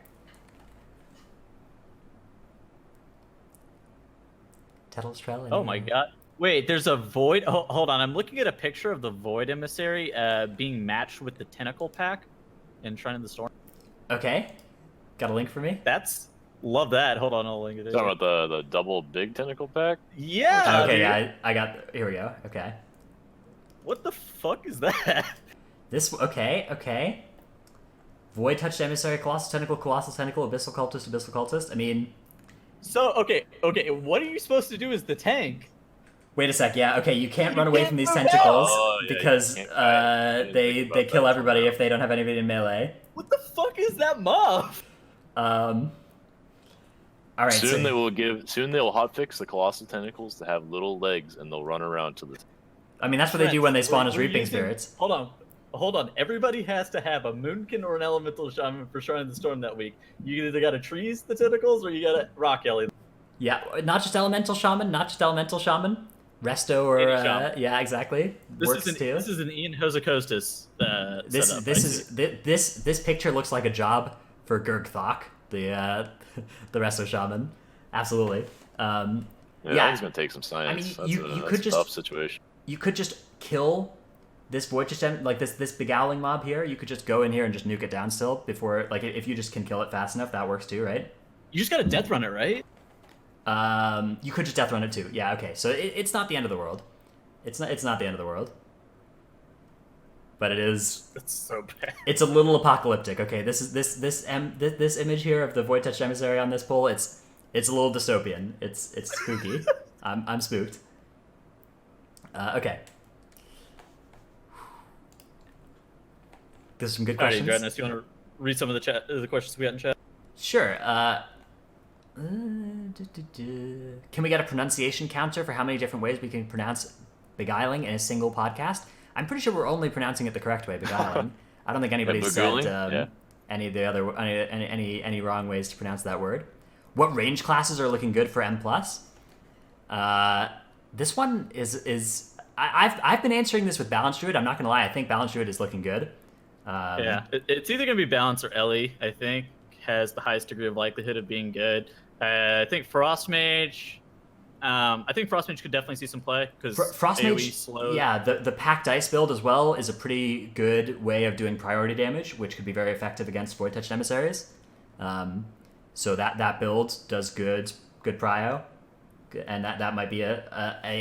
Tettles Trail. Oh my god. Wait, there's a void. Oh, hold on. I'm looking at a picture of the Void Emissary being matched with the Tentacle Pack in Shrine of the Storm. Okay. Got a link for me? Love that. Hold on, I'll link it. Talking about the double big tentacle pack. Yeah. Okay, dude. yeah, I got. Here we go. Okay. What the fuck is that? This. Okay. Void Touched Emissary, Colossal Tentacle, Abyssal Cultist. I mean, So okay. What are you supposed to do as the tank? wait a sec. Yeah. Okay, you can't run You away can't from these move tentacles Oh, yeah, you because can't fight. I didn't they think they about kill that. everybody if they don't have anybody in melee. What the fuck is that mob? All right. Soon so, Soon they will hotfix the colossal tentacles to have little legs, and they'll run around to the. I mean, that's what they do when they spawn as We're Reaping using- Spirits. Hold on. Everybody has to have a Moonkin or an Elemental Shaman for Shrine of the Storm that week. You either gotta trees the tentacles or you gotta rock Ellie. Yeah, not just Elemental Shaman. Resto or Any shaman. yeah, exactly. Works too. This is an Ian Hosakostas setup. This picture looks like a job for Gurg Thok, the Resto Shaman. Absolutely. Yeah, Yeah. that was gonna take some science. I mean, That's you that's could a just- tough situation. You could just kill this Void System, like this begowling mob here. You could just go in here and just nuke it down still before, like, if you just can kill it fast enough, that works too, right? You just gotta death run it, right? You could just death run it too. Yeah, okay. So it's not the end of the world. It's not the end of the world. But it is. That's so bad. It's a little apocalyptic. Okay, this image here of the Void Touched Emissary on this pole. It's a little dystopian. It's spooky. I'm spooked. Okay. There's some good Alrighty, questions. Dreadnought, you want to read some of the questions we got in chat? Sure. Can we get a pronunciation counter for how many different ways we can pronounce beguiling in a single podcast? I'm pretty sure we're only pronouncing it the correct way, beguiling. I don't think anybody said beguiling? Yeah. any of the other any wrong ways to pronounce that word. What range classes are looking good for M+? This one is I've been answering this with Balance Druid. I'm not gonna lie, I think Balance Druid is looking good. Yeah, it's either gonna be Balance or Ellie. I think has the highest degree of likelihood of being good. I think Frost Mage. I think Frost Mage could definitely see some play because Frost AoE Mage, slows. yeah, the packed ice build as well is a pretty good way of doing priority damage, which could be very effective against Void Touched Emissaries. So that build does good prio, and that might be a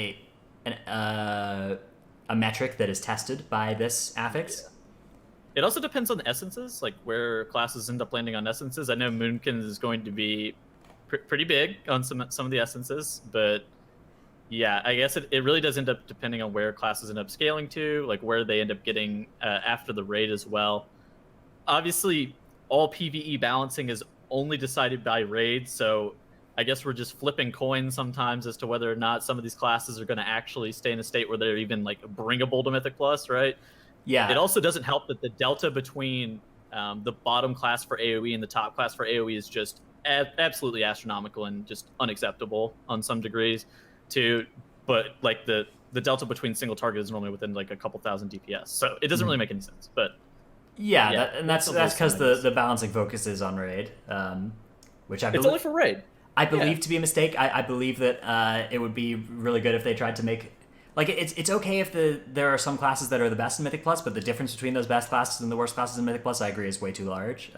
metric that is tested by this affix. Yeah. It also depends on the essences, like where classes end up landing on essences. I know Moonkin is going to be pretty big on some of the essences, but yeah, I guess it really does end up depending on where classes end up scaling to, like where they end up getting after the raid as well. Obviously, all PvE balancing is only decided by raid, so I guess we're just flipping coins sometimes as to whether or not some of these classes are going to actually stay in a state where they're even like bringable to Mythic Plus, right? Yeah. It also doesn't help that the delta between the bottom class for AoE and the top class for AoE is just absolutely astronomical and just unacceptable on some degrees. But like the delta between single target is normally within like a couple thousand DPS, so it doesn't really make any sense. But yeah, that's some of those because things. the balancing focus is on raid, which I it's believe. only for raid. I believe to be a mistake. I believe that it would be really good if they tried to make, like it's okay if there are some classes that are the best in Mythic Plus, but the difference between those best classes and the worst classes in Mythic Plus, I agree, is way too large.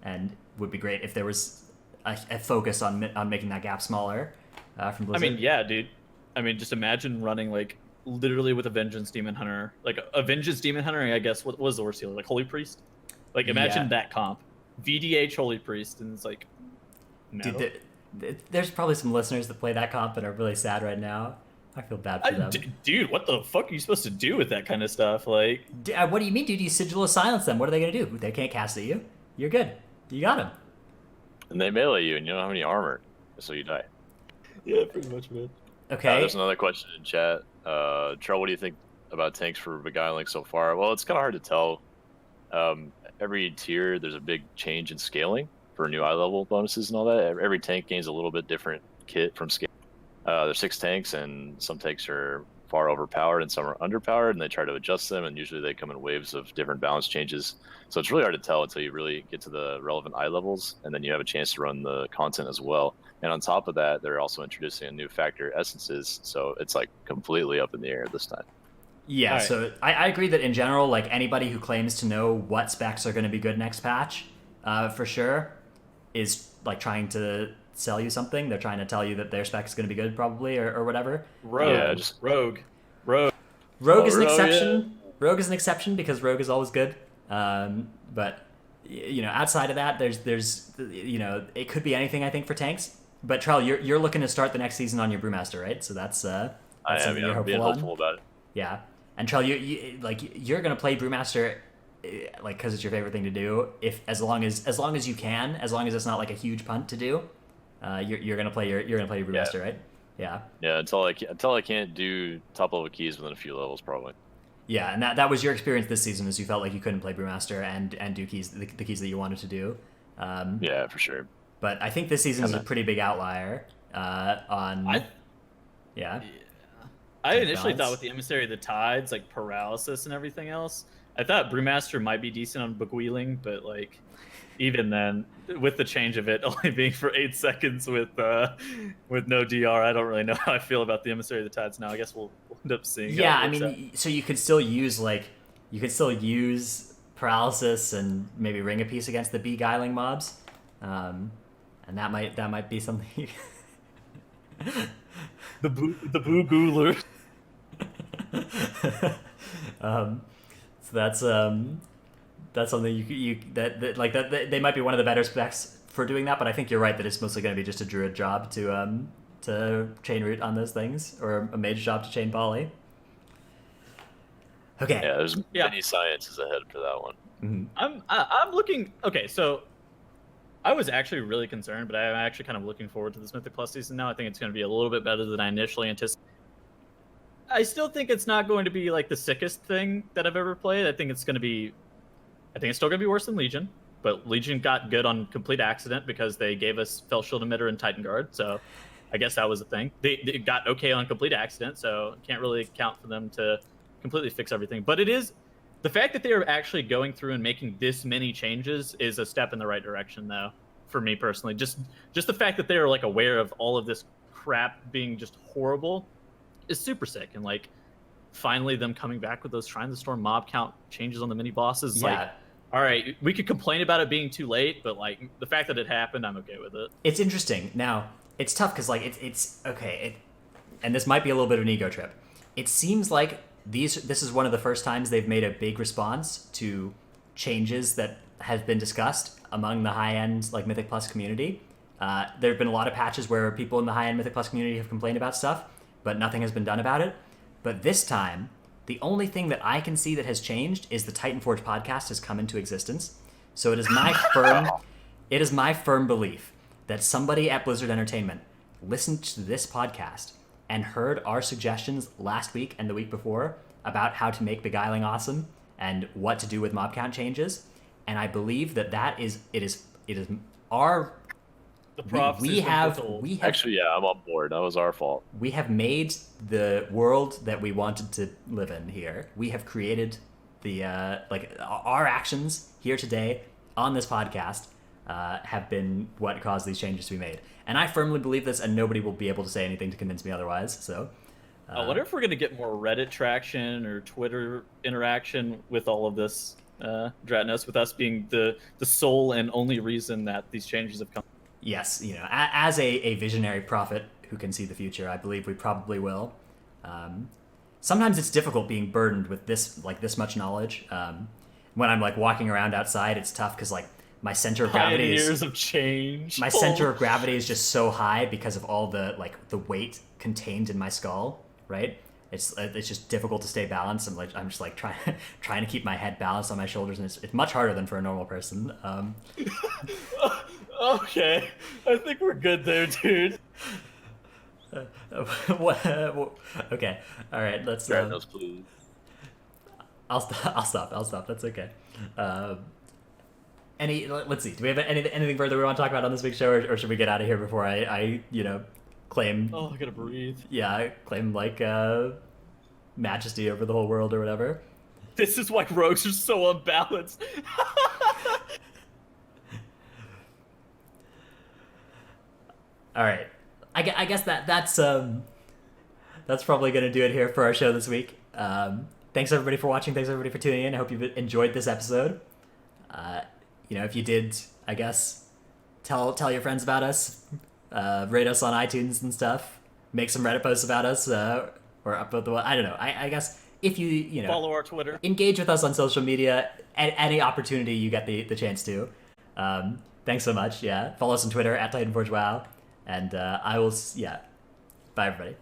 And would be great if there was a focus on making that gap smaller from Blizzard. I mean, yeah, dude. I mean, just imagine running like literally with a Vengeance Demon Hunter, like a Vengeance Demon Hunter. I guess what was the worst healer? Like Holy Priest. Like imagine that comp, VDH Holy Priest, and it's like, no. Dude, there's probably some listeners that play that comp and are really sad right now. I feel bad for them. Dude, what the fuck are you supposed to do with that kind of stuff? Like, what do you mean, dude? You sigil of silence them. What are they gonna do? They can't cast at you. You're good. You got him. And they melee you, and you don't have any armor, so you die. Yeah, pretty much, man. Okay. There's another question in chat. Charles, what do you think about tanks for Beguiling so far? Well, it's kind of hard to tell. Every tier, there's a big change in scaling for new eye level bonuses and all that. Every tank gains a little bit different kit from scale. There's 6 tanks, and some tanks are far overpowered and some are underpowered, and they try to adjust them, and usually they come in waves of different balance changes. So it's really hard to tell until you really get to the relevant eye levels, and then you have a chance to run the content as well. And on top of that, they're also introducing a new factor, essences, so it's like completely up in the air this time. Yeah, Right. so I agree that in general, like anybody who claims to know what specs are going to be good next patch, for sure, is like trying to sell you something. They're trying to tell you that their spec is going to be good, probably, or whatever. Rogue. Yeah, just- Rogue. Rogue is an Rogue, exception. Rogue is an exception because Rogue is always good. But you know, outside of that, there's you know, it could be anything. I think for tanks. But Trell, you're looking to start the next season on your Brewmaster, right? So that's I something am, you're I'm being hopeful hopeful on. about it. Yeah, and Trell, you're gonna play Brewmaster, like because it's your favorite thing to do. If as long as you can, as long as it's not like a huge punt to do, you're gonna play your Brewmaster, right? Yeah. Yeah, until I can't do top level keys within a few levels, probably. Yeah, and that was your experience this season, is you felt like you couldn't play Brewmaster and do keys the keys that you wanted to do. Yeah, for sure. But I think this season is a pretty big outlier on. Yeah. I Tank initially balance. thought with the Emissary of the Tides, like paralysis and everything else, I thought Brewmaster might be decent on Beguiling, but like even then, with the change of it only being for 8 seconds with no DR, I don't really know how I feel about the Emissary of the Tides now. I guess we'll end up seeing. Yeah, how I it works mean, out. so you could still use paralysis and maybe ring a piece against the beguiling mobs, and that might be something. the Boo Gooler. So that's something that they might be one of the better specs for doing that, but I think you're right that it's mostly going to be just a druid job to chain root on those things, or a mage job to chain volley. Okay. Yeah, there's Yeah. many sciences ahead for that one. Mhm. I'm looking. Okay, so I was actually really concerned, but I'm actually kind of looking forward to this Mythic Plus season now. I think it's going to be a little bit better than I initially anticipated. I still think it's not going to be like the sickest thing that I've ever played. I think it's still going to be worse than Legion, but Legion got good on complete accident because they gave us Fell Shield Emitter and Titan Guard, so I guess that was a thing. They got okay on complete accident, so can't really count for them to completely fix everything. But it is the fact that they are actually going through and making this many changes is a step in the right direction, though, for me personally. Just the fact that they are like aware of all of this crap being just horrible is super sick, and like finally them coming back with those Shrines of the Storm mob count changes on the mini bosses. Yeah. Like, all right, we could complain about it being too late, but like the fact that it happened, I'm okay with it. It's interesting. Now, it's tough because like it's okay, and this might be a little bit of an ego trip. It seems like this is one of the first times they've made a big response to changes that have been discussed among the high-end like Mythic Plus community. There have been a lot of patches where people in the high-end Mythic Plus community have complained about stuff, but nothing has been done about it. But this time, the only thing that I can see that has changed is the Titanforge podcast has come into existence. So it is my firm belief that somebody at Blizzard Entertainment listened to this podcast and heard our suggestions last week and the week before about how to make Beguiling awesome and what to do with mob count changes. And I believe that it is our The prophecy's been fulfilled. we have Actually, yeah, I'm on board. That was our fault. we have made the world that we wanted to live in here. We have created the our actions here today on this podcast have been what caused these changes to be made. And I firmly believe this, and nobody will be able to say anything to convince me otherwise. So I wonder if we're gonna get more Reddit traction or Twitter interaction with all of this, Dratnos, with us being the sole and only reason that these changes have come. Yes, as a visionary prophet who can see the future, I believe we probably will. Sometimes it's difficult being burdened with this much knowledge. When I'm like walking around outside, it's tough because like my center of gravity Years of change. my center of gravity is just so high because of all the weight contained in my skull, right? It's just difficult to stay balanced. I'm just like trying to keep my head balanced on my shoulders, and it's much harder than for a normal person. Okay, I think we're good there, dude. Okay, all right, let's. Dratnos, please. I'll stop. That's okay. Let's see. Do we have anything further we want to talk about on this big show, or should we get out of here before I claim? Oh, I gotta breathe. Yeah, claim like majesty over the whole world or whatever. This is why rogues are so unbalanced. All right, I guess that's probably gonna do it here for our show this week. Thanks everybody for watching. Thanks everybody for tuning in. I hope you've enjoyed this episode. If you did, I guess tell your friends about us. Rate us on iTunes and stuff. Make some Reddit posts about us, or upload the. I don't know. I guess if you Follow our Twitter. Engage with us on social media at any opportunity you get the chance to. Thanks so much. Yeah, follow us on Twitter at Titanforge. Wow, and I will. Yeah, bye everybody.